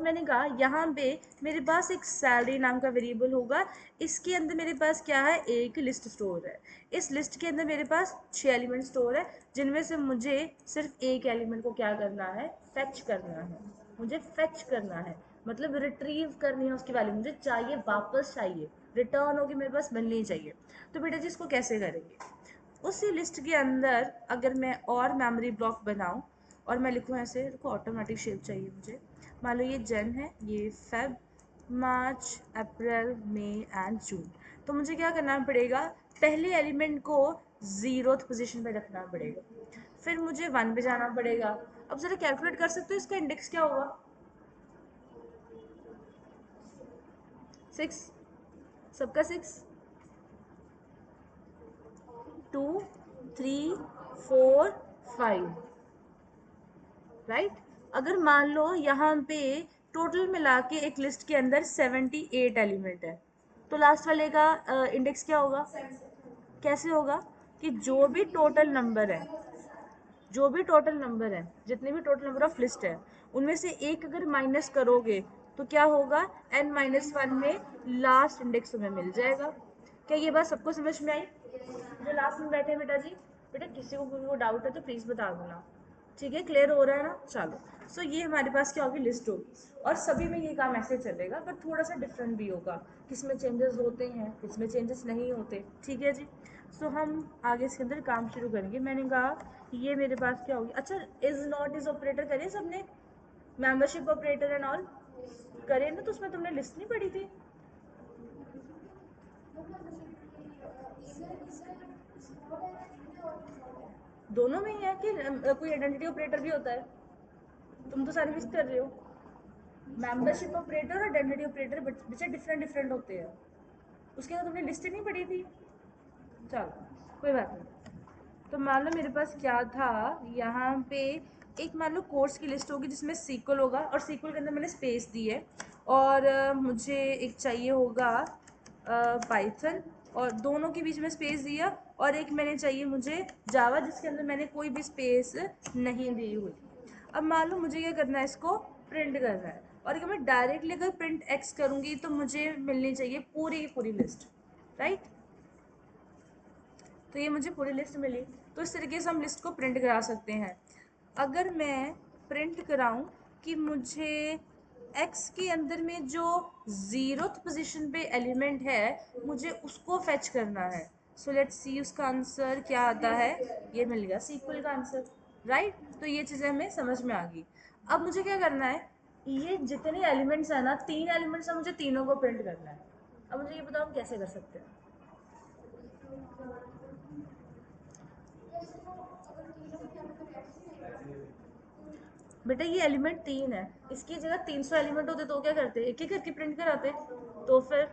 मैंने कहा यहाँ पे मेरे पास एक सैलरी नाम का वेरिएबल होगा, इसके अंदर मेरे पास क्या है, एक लिस्ट स्टोर है। इस लिस्ट के अंदर मेरे पास 6 एलिमेंट स्टोर है, जिनमें से मुझे सिर्फ एक एलिमेंट को क्या करना है, फेच करना है। मुझे फेच करना है मतलब रिट्रीव करनी है उसकी वैल्यू, मुझे चाहिए, वापस चाहिए, रिटर्न होगी मेरे पास, मिलनी चाहिए। तो बेटा जी इसको कैसे करेंगे, उसी लिस्ट के अंदर अगर मैं और मेमोरी ब्लॉक बनाऊं और मैं लिखूं ऐसे, देखो ऑटोमेटिक शेप चाहिए मुझे। मान लो ये जन है, ये Feb, March, April, May and June. तो मुझे क्या करना पड़ेगा, पहले एलिमेंट को 0th पोजीशन पे रखना पड़ेगा, फिर मुझे 1 पे जाना पड़ेगा। अब जरा कैलकुलेट कर सकते हो इसका इंडेक्स क्या होगा? 6, सबका 6, 2, 3, 4, 5, राइट। अगर मान लो यहाँ पे टोटल मिला के एक लिस्ट के अंदर 78 एलिमेंट है, तो लास्ट वाले का इंडेक्स क्या होगा? कैसे होगा? कि जो भी टोटल नंबर है, जितने भी टोटल नंबर ऑफ लिस्ट है, उनमें से एक अगर माइनस करोगे तो क्या होगा? n-1 में लास्ट इंडेक्स तुम्हें मिल जाएगा। क्या ये बात सबको समझ में आई? जो लास्ट में बैठे हैं बेटा जी, बेटा किसी को कोई डाउट है तो प्लीज बता देना। ठीक है, क्लियर हो रहा है ना? चलो, सो ये हमारे पास क्या होगी? लिस्ट होगी, और सभी में ये काम ऐसे चलेगा, बट थोड़ा सा डिफरेंट भी होगा, किसमें चेंजेस होते हैं, किसमें चेंजेस नहीं होते। ठीक है जी। सो हम आगे इसके अंदर काम शुरू करेंगे। मैंने कहा ये मेरे पास क्या होगी? अच्छा, इज नॉट इज ऑपरेटर करें सबने? मेंबरशिप ऑपरेटर एंड ऑल करें ना? तो उसमें तुमने लिस्ट नहीं पढ़ी थी? दोनों में ही है कि कोई आइडेंटिटी ऑपरेटर भी होता है? तुम तो सारे मिस कर रहे हो। मेंबरशिप ऑपरेटर और आइडेंटिटी ऑपरेटर बच्चे डिफरेंट डिफरेंट होते हैं। उसके बाद तुमने लिस्ट नहीं पढ़ी थी? चलो, कोई बात नहीं। तो मान लो मेरे पास क्या था यहाँ पे, एक मान लो कोर्स की लिस्ट होगी जिसमें सीक्वल होगा, और सीक्वल के अंदर मैंने स्पेस दी है, और मुझे एक चाहिए होगा पाइथन, और दोनों के बीच में स्पेस दिया, और एक मैंने चाहिए मुझे जावा जिसके अंदर मैंने कोई भी स्पेस नहीं दी हुई। अब मान लो मुझे क्या करना है? इसको प्रिंट करना है, और अगर मैं डायरेक्टली अगर प्रिंट एक्स करूँगी तो मुझे मिलनी चाहिए पूरी की पूरी लिस्ट, राइट। तो ये मुझे पूरी लिस्ट मिली। तो इस तरीके से हम लिस्ट को प्रिंट करा सकते हैं। अगर मैं प्रिंट कराऊं कि मुझे एक्स के अंदर में जो 0th पोजीशन पे एलिमेंट है, मुझे उसको फेच करना है। सो लेट्स सी उसका आंसर क्या आता है। ये मिल गया सीक्वल का आंसर, राइट। तो ये चीज़ें हमें समझ में आ गई। अब मुझे क्या करना है? ये जितने एलिमेंट्स है ना, 3 एलिमेंट्स है, मुझे तीनों को प्रिंट करना है। अब मुझे ये बताओ हम कैसे कर सकते हैं? बेटा ये एलिमेंट 3 है, इसकी जगह 300 एलिमेंट होते तो क्या करते? एक एक करके प्रिंट कराते। तो फिर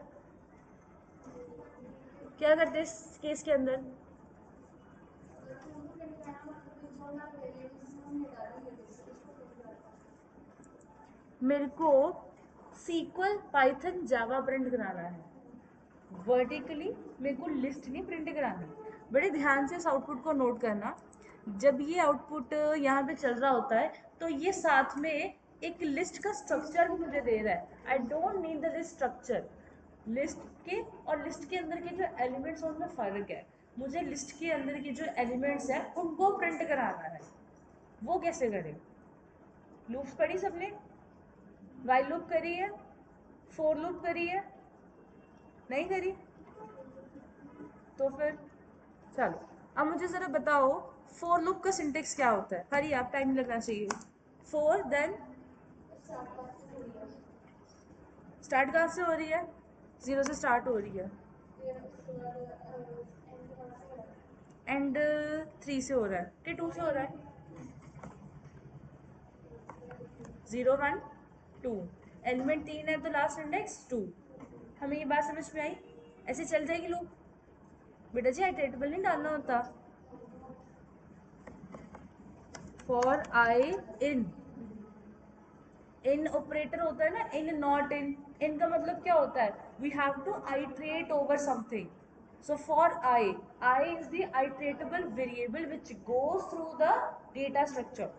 क्या करते इस केस के अंदर? मेरे को सीक्वल पाइथन जावा प्रिंट कराना है वर्टिकली, मेरे को लिस्ट नहीं प्रिंट करानी। बड़े ध्यान से इस आउटपुट को नोट करना। जब ये आउटपुट यहाँ पे चल रहा होता है तो ये साथ में एक लिस्ट का स्ट्रक्चर भी मुझे दे रहा है। I don't need the list structure. List के और लिस्ट के अंदर के जो एलिमेंट्स हैं उनमें फ़र्क है। मुझे लिस्ट के अंदर के जो एलिमेंट्स हैं उनको प्रिंट कराना है। वो कैसे करें? लूप्स पढ़ी सबने? वाइल लूप करी है? फोर लूप करी है? नहीं करी? तो फिर चलो, अब मुझे ज़रा बताओ फोर लूप का सिंटेक्स क्या होता है? हरी आप, टाइम लगना चाहिए। फोर देन स्टार्ट कहाँ से हो रही है? 0 से स्टार्ट हो रही है, एंड 3 से हो रहा है कि 2 से हो रहा है? 0, 1, 2, एलिमेंट 3 है तो लास्ट इंडेक्स 2। हमें ये बात समझ में आई? ऐसे चल जाएगी लूप। बेटा जी आइटरेटेबल नहीं डालना होता। For I in, in operator होता है ना, इन नॉट इन। इन का मतलब क्या होता है? We have to iterate over something. So for I is the iterable variable which goes through the data structure.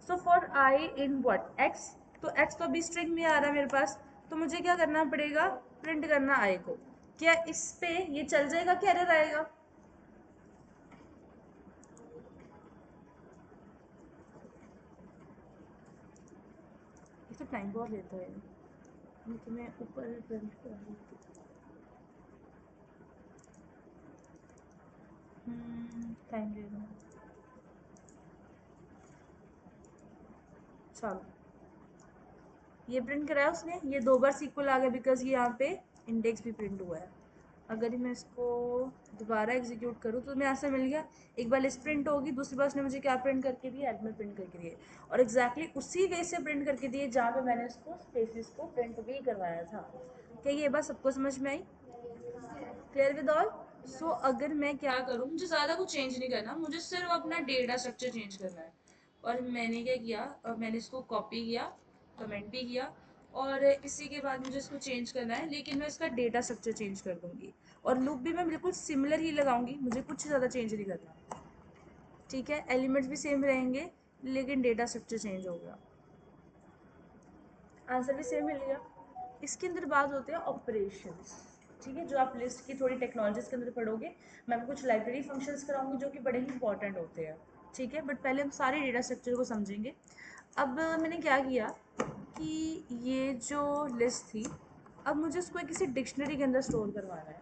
So for I in what X, तो एक्स तो अभी स्ट्रिंग में आ रहा है मेरे पास, तो मुझे क्या करना पड़ेगा? प्रिंट करना आई को। क्या इस पे ये चल जाएगा कि एरर आएगा? ये तो टाइम बहुत लेता है। मैं तुम्हें ऊपर प्रिंट कर रही थी। टाइम ले रहा हूँ। चलो, ये प्रिंट कराया उसने, ये 2 बार सीक्वल आ गया बिकॉज ये यहाँ पे इंडेक्स भी प्रिंट हुआ है। अगर मैं इसको दोबारा एग्जीक्यूट करूँ तो मैं ऐसा मिल गया, एक बार लिस्ट प्रिंट होगी, दूसरी बार उसने मुझे क्या प्रिंट करके दिया, एडमिट प्रिंट करके दिए, और एग्जैक्टली उसी वे से प्रिंट करके दिए जहाँ पे मैंने उसको स्पेसिस को प्रिंट भी करवाया था। क्या ये बात सबको समझ में आई? Clear with all? सो अगर मैं क्या करूँ, मुझे ज़्यादा कुछ चेंज नहीं करना, मुझे सिर्फ अपना डेटा स्ट्रक्चर चेंज करना है। और मैंने क्या किया, मैंने इसको कॉपी किया, कमेंट भी किया, और इसी के बाद मुझे इसको चेंज करना है, लेकिन मैं इसका डेटा स्ट्रक्चर चेंज कर दूंगी, और लूप भी मैं बिल्कुल सिमिलर ही लगाऊंगी, मुझे कुछ ज़्यादा चेंज नहीं करना। ठीक है, एलिमेंट्स भी सेम रहेंगे, लेकिन डेटा स्ट्रक्चर चेंज हो गया। आंसर भी सेम मिल गया। इसके अंदर बात होते हैं ऑपरेशंस। ठीक है, जो आप लिस्ट की थोड़ी टेक्नोलॉजीज के अंदर पढ़ोगे, मैं आपको कुछ लाइब्रेरी फंक्शंस कराऊंगी जो कि बड़े ही इंपॉर्टेंट होते हैं। ठीक है, बट पहले हम सारे डेटा स्ट्रक्चर को समझेंगे। अब मैंने क्या किया कि ये जो लिस्ट थी, अब मुझे उसको किसी डिक्शनरी के अंदर स्टोर करवाना है।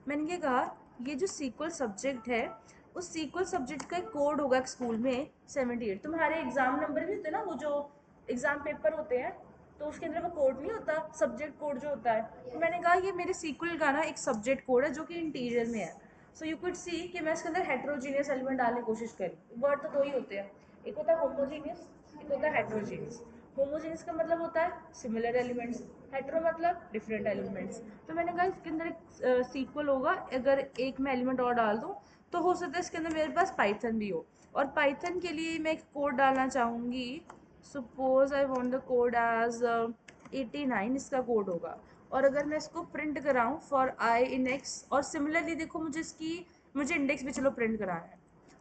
मैंने क्या कहा, ये जो सीक्वल सब्जेक्ट है, उस सीक्वल सब्जेक्ट का एक कोड होगा स्कूल में 78। तुम्हारे एग्जाम नंबर भी होते हैं ना, वो जो एग्जाम पेपर होते हैं, तो उसके अंदर वो कोड नहीं होता, सब्जेक्ट कोड जो होता है, तो मैंने कहा ये मेरे सीक्वल का ना एक सब्जेक्ट कोड है जो कि इंटीरियर में है। सो यू कुड सी कि मैं इसके अंदर हेट्रोजीनियस एलिमेंट डालने की कोशिश करी। वर्ड तो दो ही होते हैं, एक होता है होमोजीनियस, एक होता है हेट्रोजीनियस। होमोजीनियस का मतलब होता है सिमिलर एलिमेंट्स, हेट्रो मतलब डिफरेंट एलिमेंट्स। तो मैंने कहा इसके अंदर एक सीक्वल होगा, अगर एक मैं एलिमेंट और डाल दूँ तो हो सकता है इसके अंदर मेरे पास पाइथन भी हो, और पाइथन के लिए मैं एक कोड डालना चाहूँगी। Suppose I want the code as 89, इसका कोड होगा। और अगर मैं इसको प्रिंट कराऊँ फॉर आई इन एक्स, और सिमिलरली देखो मुझे इंडेक्स भी चलो प्रिंट कराना है,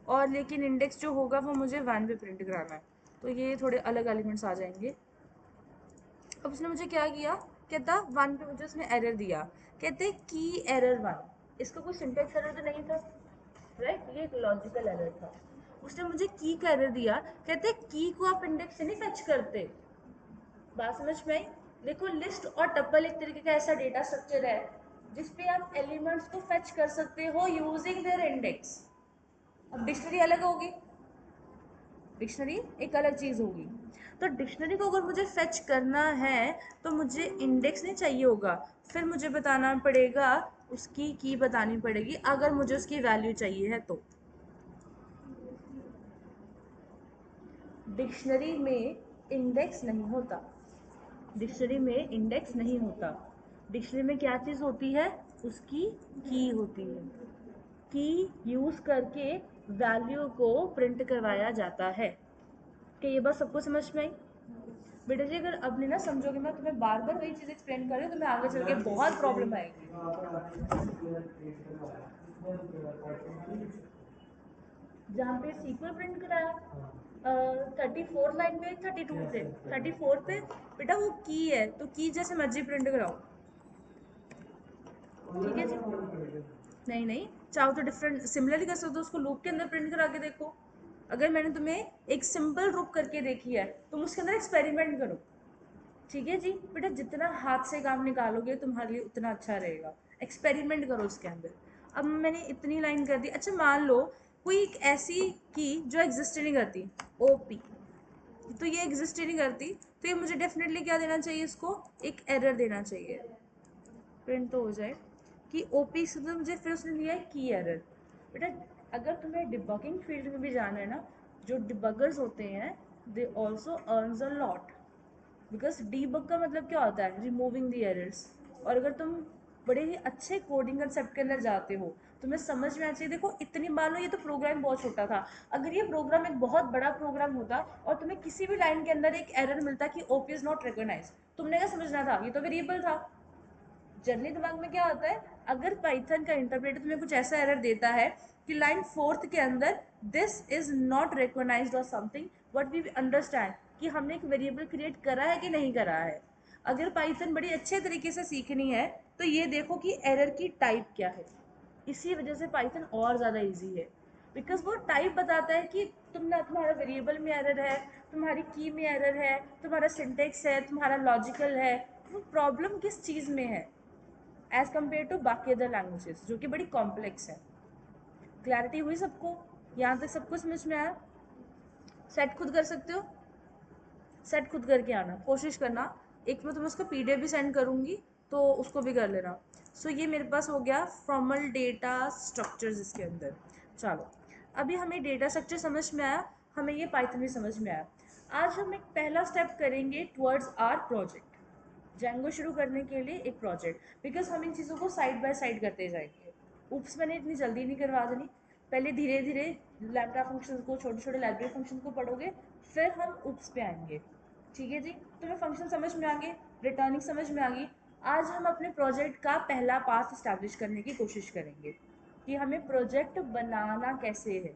और लेकिन इंडेक्स जो होगा वो मुझे 1 पे प्रिंट कराना है, तो ये थोड़े अलग एलिमेंट्स आ जाएंगे। अब उसने मुझे क्या किया, कहता 1 पे मुझे उसने एरर दिया, कहते की एरर 1। इसका कोई सिंटेक्स एरर तो नहीं था, राइट, ये एक लॉजिकल एरर था। उसने मुझे की का एरर दिया, कहते की को आप इंडेक्स से नहीं फेच करते। बात समझ में आई? देखो, लिस्ट और टपल एक तरीके का ऐसा डेटा स्ट्रक्चर है जिसपे आप एलिमेंट्स को फेच कर सकते हो यूजिंग देयर इंडेक्स। अब डिक्शनरी अलग होगी, डिक्शनरी एक अलग चीज़ होगी। तो डिक्शनरी को अगर मुझे फेच करना है तो मुझे इंडेक्स नहीं चाहिए होगा, फिर मुझे बताना पड़ेगा, उसकी की बतानी पड़ेगी अगर मुझे उसकी वैल्यू चाहिए है तो। डिक्शनरी में इंडेक्स नहीं होता, डिक्शनरी में इंडेक्स नहीं होता। डिक्शनरी में क्या चीज़ होती है, उसकी की होती है। की यूज़ करके वैल्यू को प्रिंट करवाया जाता है। कि ये बात सबको समझ में आई? बेटा जी, अगर अब नहीं ना समझोगे, मैं तुम्हें बार बार वही चीज़ एक्सप्लेन कर रही हूँ, तो मैं आगे चल के बहुत प्रॉब्लम आएगी। जहाँ पे सीक्वल प्रिंट कराया 34 लाइन पे, 32 पे, 34 पे, बेटा वो की है तो की जैसे मर्जी प्रिंट कराओ। ठीक है जी? नहीं नहीं, चाहो तो डिफरेंट सिमिलरली कर सकते हो, उसको लूप के अंदर प्रिंट करा के देखो। अगर मैंने तुम्हें एक सिंपल लूप करके देखी है, तुम उसके अंदर एक्सपेरिमेंट करो। ठीक है जी? बेटा जितना हाथ से काम निकालोगे तुम्हारे लिए उतना अच्छा रहेगा। एक्सपेरिमेंट करो उसके अंदर। अब मैंने इतनी लाइन कर दी, अच्छा मान लो कोई एक ऐसी की जो एग्जिस्ट नहीं करती, ओपी, तो ये एग्जिस्ट ही नहीं करती, तो ये मुझे डेफिनेटली क्या देना चाहिए, इसको एक एरर देना चाहिए, प्रिंट तो हो जाए कि ओपी से। तो मुझे फिर उसने दिया है की एरर। बेटा अगर तुम्हें डिबगिंग फील्ड में भी जाना है ना, जो डिबगर्स होते हैं they also earns a lot, because debug का मतलब क्या होता है, रिमूविंग द एरर्स। और अगर तुम बड़े ही अच्छे कोडिंग कंसेप्ट के अंदर जाते हो, तुम्हें समझ में आना चाहिए। देखो इतनी, मान लो ये तो प्रोग्राम बहुत छोटा था, अगर ये प्रोग्राम एक बहुत बड़ा प्रोग्राम होता और तुम्हें किसी भी लाइन के अंदर एक एरर मिलता कि ओपी इज नॉट रिकॉग्नाइज, तुमने क्या समझना था, ये तो वेरिएबल था। जनरली दिमाग में क्या होता है, अगर पाइथन का इंटरप्रेटर तुम्हें कुछ ऐसा एरर देता है कि लाइन 4th के अंदर दिस इज नॉट रिकॉग्नाइज्ड और समथिंग, व्हाट वी अंडरस्टैंड कि हमने एक वेरिएबल क्रिएट करा है कि नहीं करा है। अगर पाइथन बड़ी अच्छे तरीके से सीखनी है तो ये देखो कि एरर की टाइप क्या है। इसी वजह से पाइथन और ज़्यादा इजी है, बिकॉज वो टाइप बताता है कि तुम्हारा वेरिएबल में एरर है, तुम्हारी की में एरर है, तुम्हारा सिंटेक्स है, तुम्हारा लॉजिकल है, वो प्रॉब्लम किस चीज़ में है एज कम्पेयर टू बाकी अदर लैंग्वेजेस जो कि बड़ी कॉम्प्लेक्स है। क्लैरिटी हुई सबको? यहाँ तक सबको समझ में आया? सेट खुद कर सकते हो, सेट खुद करके आना, कोशिश करना। एक मैं तुम्हें उसका पीडीएफ भी सेंड करूँगी, तो उसको भी कर लेना। सो ये मेरे पास हो गया फॉर्मल डेटा स्ट्रक्चर्स इसके अंदर। चलो, अभी हमें डेटा स्ट्रक्चर समझ में आया, हमें ये पाइथन भी समझ में आया। आज हम एक पहला स्टेप करेंगे टुवर्ड्स आर प्रोजेक्ट, जेंगो शुरू करने के लिए एक प्रोजेक्ट, बिकॉज हम इन चीज़ों को साइड बाय साइड करते जाएंगे। उप्स मैंने इतनी जल्दी नहीं करवा देनी, पहले धीरे धीरे लैम्डा फंक्शन को, छोटे छोटे लाइब्रेरी फंक्शन को पढ़ोगे, फिर हम उप्स पे आएंगे। ठीक है जी, तुम्हें फंक्शन समझ में आ गए, रिटर्निंग समझ में आ गई। आज हम अपने प्रोजेक्ट का पहला पाथ इस्टेब्लिश करने की कोशिश करेंगे कि हमें प्रोजेक्ट बनाना कैसे है।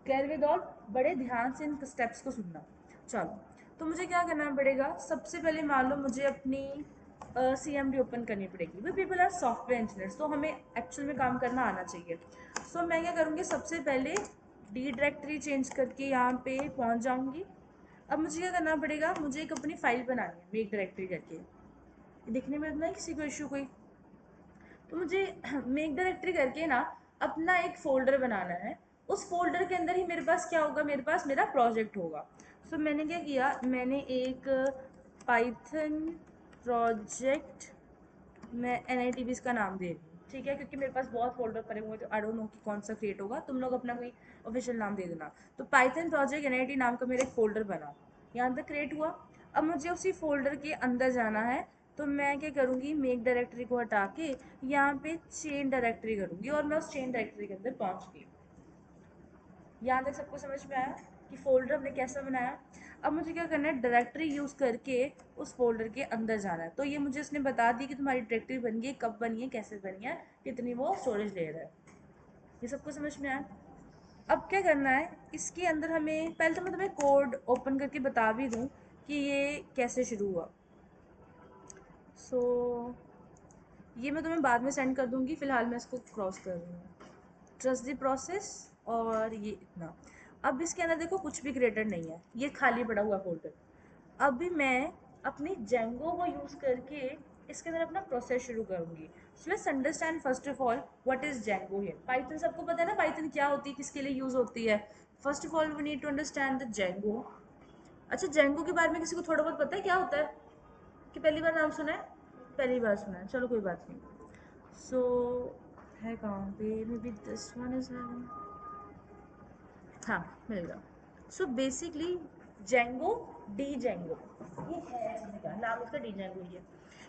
क्लियर विद ऑल, बड़े ध्यान से इन स्टेप्स को सुनना। चलो, तो मुझे क्या करना पड़ेगा, सबसे पहले मान लो मुझे अपनी CMD ओपन करनी पड़ेगी। We people are software engineers, तो हमें एक्चुअल में काम करना आना चाहिए। सो मैं क्या करूँगी, सबसे पहले डी डायरेक्टरी चेंज करके यहाँ पे पहुँच जाऊँगी। अब मुझे क्या करना पड़ेगा, मुझे एक अपनी फाइल बनानी है मेक डायरेक्टरी करके, दिखने में इतना किसी को इशू कोई, तो मुझे मेक डायरेक्टरी करके ना अपना एक फ़ोल्डर बनाना है। उस फ़ोल्डर के अंदर ही मेरे पास क्या होगा, मेरे पास मेरा प्रोजेक्ट होगा। सो मैंने क्या किया, मैंने एक पाइथन प्रोजेक्ट, मैं NITB इसका नाम दे रही हूँ, ठीक है, क्योंकि मेरे पास बहुत फोल्डर पड़े हुए हैं, तो आई डोंट नो कि कौन सा क्रिएट होगा, तुम लोग अपना कोई ऑफिशियल नाम दे देना। तो पाइथन प्रोजेक्ट NIT नाम का मेरा एक फोल्डर बना, यहाँ तक क्रिएट हुआ। अब मुझे उसी फोल्डर के अंदर जाना है, तो मैं क्या करूँगी, मेक डायरेक्टरी को हटा के यहाँ पे चेन डायरेक्टरी करूँगी, और मैं उस चेन डायरेक्टरी के अंदर पहुँच गई। यहाँ तक सबको समझ में आया कि फोल्डर हमने कैसा बनाया। अब मुझे क्या करना है, डायरेक्टरी यूज़ करके उस फोल्डर के अंदर जाना है। तो ये मुझे इसने बता दी कि तुम्हारी डायरेक्टरी बन गई, कब बनी है, कैसे बनी है, कितनी वो स्टोरेज ले रहा है। ये सबको समझ में आया। अब क्या करना है, इसके अंदर हमें पहले तो मैं तुम्हें कोड ओपन करके बता भी दूँ कि ये कैसे शुरू हुआ। सो ये मैं तुम्हें बाद में सेंड कर दूँगी, फ़िलहाल मैं इसको क्रॉस कर रही हूँ। ट्रस्ट द प्रोसेस, और ये इतना। अब इसके अंदर देखो कुछ भी क्रिएटेड नहीं है, ये खाली पड़ा हुआ फोल्डर। अभी मैं अपनी जेंगो को यूज़ करके इसके अंदर अपना प्रोसेस शुरू करूँगी। So let's understand first of all what is Django here. Python सबको पता है ना, पाइथन क्या होती है, किसके लिए यूज़ होती है। First of all we need to understand the Django. अच्छा, जेंगो के बारे में किसी को थोड़ा बहुत पता है क्या होता है, कि पहली बार नाम सुना है? पहली बार सुना है, चलो कोई बात नहीं। सो है कहाँ पे, may be this one is, हाँ मिल गया। So basically Django, D Django, ये है चीज़ का नाम, इसका डी जेंगो ही है।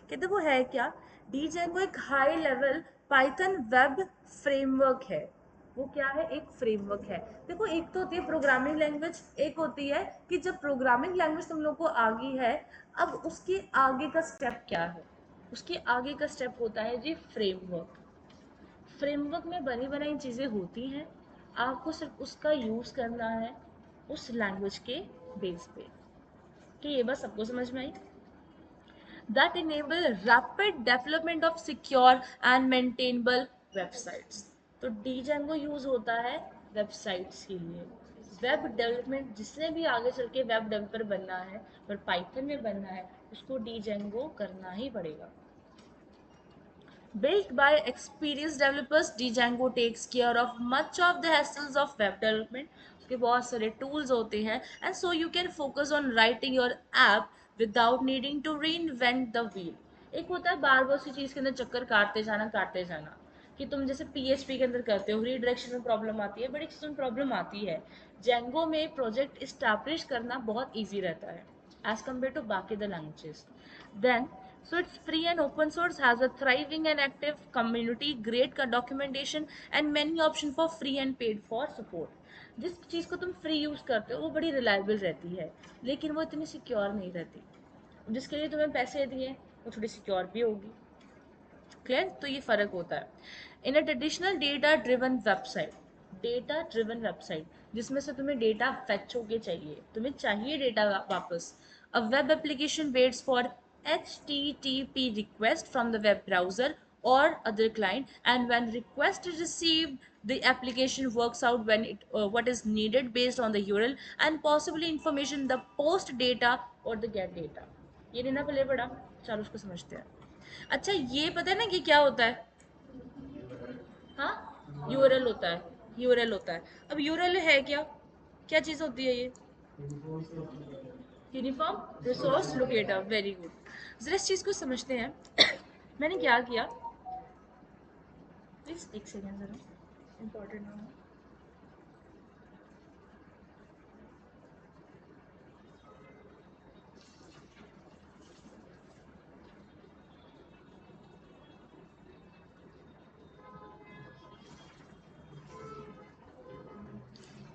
कहते वो है क्या, डी जेंगो एक high level Python web framework है। वो क्या है, एक फ्रेमवर्क है। देखो, एक तो होती है प्रोग्रामिंग लैंग्वेज, एक होती है कि जब प्रोग्रामिंग लैंग्वेज तुम लोग को आ गई है, अब उसके आगे का स्टेप क्या है, उसके आगे का स्टेप होता है जी फ्रेमवर्क। फ्रेमवर्क में बनी बनाई चीज़ें होती हैं, आपको सिर्फ उसका यूज़ करना है उस लैंग्वेज के बेस पे। कि ये बस सबको समझ में आई। That enable rapid development of secure and maintainable websites. तो डीजेंगो यूज़ होता है वेबसाइट्स के लिए। वेब डेवलपमेंट, जिसने भी आगे चल के वेब डेवलपर बनना है और पाइथन में बनना है, उसको डीजेंगो करना ही पड़ेगा। Built by experienced developers, Django takes care of much of the hassles of web development. उसके बहुत सारे tools होते हैं, and so you can focus on writing your app without needing to reinvent the wheel. एक होता है बार बार उसी चीज़ के अंदर चक्कर काटते जाना, कि तुम जैसे PHP के अंदर करते हो, रीडायरेक्शन में प्रॉब्लम आती है, बड़ी चीज़ों में प्रॉब्लम आती है। Django में प्रोजेक्ट इस्टेब्लिश करना बहुत ईजी रहता है as compared to बाकी the languages. Then, so it's free and open source, has a thriving and active community, great documentation and many options for free and paid for support. जिस चीज़ को तुम फ्री यूज़ करते हो वो बड़ी रिलायबल रहती है, लेकिन वो इतनी सिक्योर नहीं रहती। जिसके लिए तुम्हें पैसे दिए वो थोड़ी सिक्योर भी होगी। क्लियर, तो ये फ़र्क होता है। In a traditional data driven website जिसमें से तुम्हें डेटा फेच होके चाहिए, तुम्हें चाहिए डेटा वापस। A web application waits for HTTP request from the web browser or other client, and when request is received, the application works out when what is needed based on the URL and possibly information the post data or the get data। ये नहीं ना पहले पढ़ा, चलो उसको समझते हैं। अच्छा, ये पता है ना कि क्या होता है? हाँ, यूआरएल होता है, यूआरएल होता है। अब यूआरएल है क्या, क्या चीज़ होती है ये? Uniform resource locator, very good. जरा इस चीज़ को समझते हैं। मैंने क्या किया, प्लीज एक सेकेंड जरा, इम्पोर्टेंट ना हो।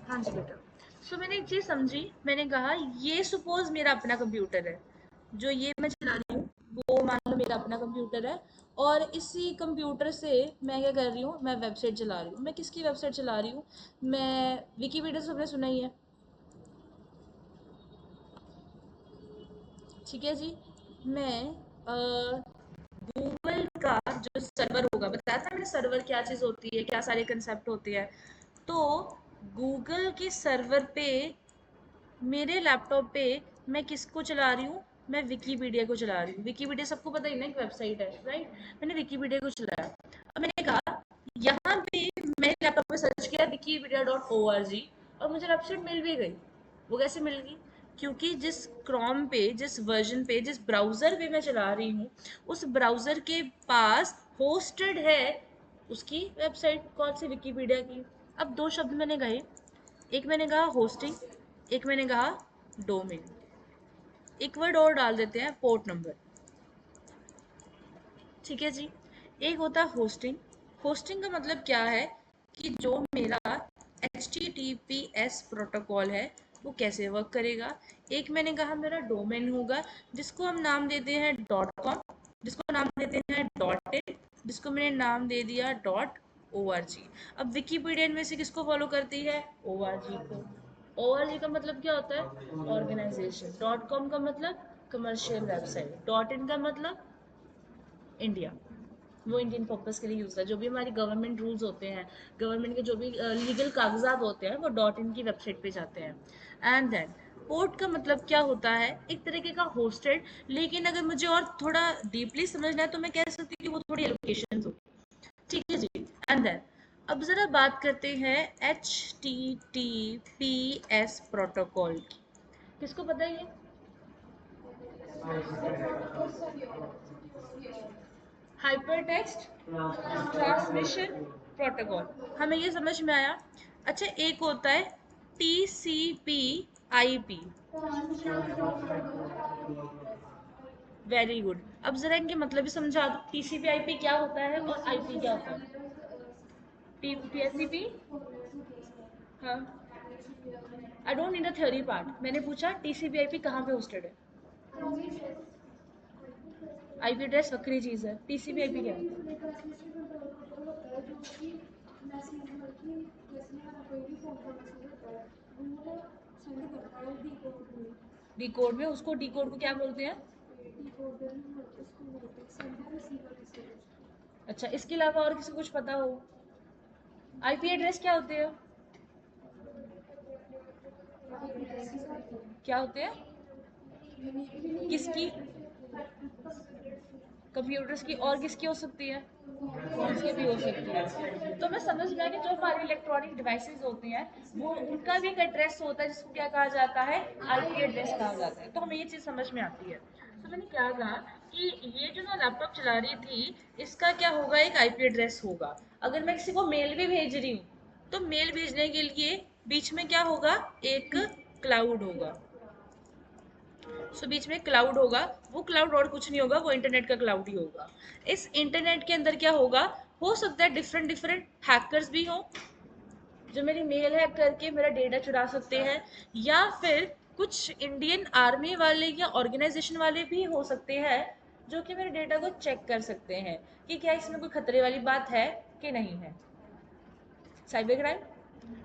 हाँ जी बेटा। सो मैंने एक चीज समझी, मैंने कहा ये सपोज मेरा अपना कंप्यूटर है, जो ये मैं चला रही हूँ वो मान लो मेरा अपना कंप्यूटर है, और इसी कंप्यूटर से मैं क्या कर रही हूँ, मैं वेबसाइट चला रही हूँ। मैं किसकी वेबसाइट चला रही हूँ, मैं विकीपीडिया, सबने सुना ही है, ठीक है जी। मैं गूगल का जो सर्वर होगा, बताया था मैंने सर्वर क्या चीज़ होती है, क्या सारे कंसेप्ट होते हैं। तो गूगल के सर्वर पे मेरे लैपटॉप पे मैं किसको चला रही हूँ, मैं विकीपीडिया को चला रही हूँ। विकीपीडिया सबको पता ही ना, एक वेबसाइट है, राइट। मैंने विकीपीडिया को चलाया। अब मैंने कहा यहाँ पे मैंने लैपटॉप पे सर्च किया wikipedia.org, और मुझे वेबसाइट मिल भी गई। वो कैसे मिल गई, क्योंकि जिस क्रोम पे, जिस वर्जन पे, जिस ब्राउज़र पे मैं चला रही हूँ, उस ब्राउज़र के पास होस्टेड है उसकी वेबसाइट, कौन सी, विकीपीडिया की। अब दो शब्द मैंने कहे, एक मैंने कहा होस्टिंग, एक मैंने कहा डोमेन। एक वर्ड और डाल देते हैं, पोर्ट नंबर, ठीक है जी। एक होता है होस्टिंग। होस्टिंग का मतलब क्या है कि जो मेरा HTTPS प्रोटोकॉल है वो कैसे वर्क करेगा। एक मैंने कहा मेरा डोमेन होगा, जिसको हम नाम देते हैं .com, जिसको नाम देते हैं .in, जिसको मैंने नाम दे दिया .org। अब विकीपीडिया में से किसको फॉलो करती है, ORG को। ORG का मतलब क्या होता है, ऑर्गेनाइजेशन। .com का मतलब कमर्शियल वेबसाइट। .in का मतलब इंडिया, वो इंडियन पर्पस के लिए यूज़ है। जो भी हमारी गवर्नमेंट रूल्स होते हैं, गवर्नमेंट के जो भी लीगल कागजात होते हैं, वो .in की वेबसाइट पे जाते हैं। एंड देन पोर्ट का मतलब क्या होता है, एक तरीके का होस्टेड। लेकिन अगर मुझे और थोड़ा डीपली समझना है तो मैं कह सकती हूँ वो थोड़ी एलोकेशन होगी, ठीक है जी। एंड देन अब जरा बात करते हैं HTTPS प्रोटोकॉल की। किसको पता है ये, हाइपर टेक्स्ट ट्रांसमिशन प्रोटोकॉल, हमें ये समझ में आया। अच्छा, एक होता है TCP/IP। Very good. अब जरा इनके मतलब भी समझा दो, TCP/IP क्या होता है और IP क्या होता है। TCP, हाँ, I don't need a theory part. मैंने पूछा TCP/IP कहाँ पे होस्टेड है। IP एड्रेस वक्री चीज है, TCP/IP क्या है। डिकोड में, उसको डिकोड को क्या बोलते हैं। अच्छा, इसके अलावा और किसी को कुछ पता हो, IP एड्रेस क्या होते हैं, क्या होते हैं, किसकी, कंप्यूटर्स की, और किसकी हो सकती है, फोन्स की भी हो सकती है। तो मैं समझ गया कि जो हमारे इलेक्ट्रॉनिक डिवाइसेस होते हैं वो, उनका भी एक एड्रेस होता है जिसको क्या कहा जाता है, IP एड्रेस कहा जाता है। तो हमें ये चीज़ समझ में आती है। तो मैंने क्या कहा कि ये जो मैं लैपटॉप चला रही थी, इसका क्या होगा, एक IP एड्रेस होगा। अगर मैं किसी को मेल भी भेज रही हूँ तो मेल भेजने के लिए बीच में क्या होगा, एक क्लाउड होगा। सो बीच में क्लाउड होगा, वो क्लाउड और कुछ नहीं होगा, वो इंटरनेट का क्लाउड ही होगा। इस इंटरनेट के अंदर क्या होगा, हो सकता है डिफरेंट डिफरेंट हैकर्स भी हों, जो मेरी मेल हैक करके मेरा डेटा चुरा सकते हैं, या फिर कुछ इंडियन आर्मी वाले या ऑर्गेनाइजेशन वाले भी हो सकते हैं जो कि मेरे डेटा को चेक कर सकते हैं कि क्या इसमें कोई खतरे वाली बात है कि नहीं है, साइबर क्राइम।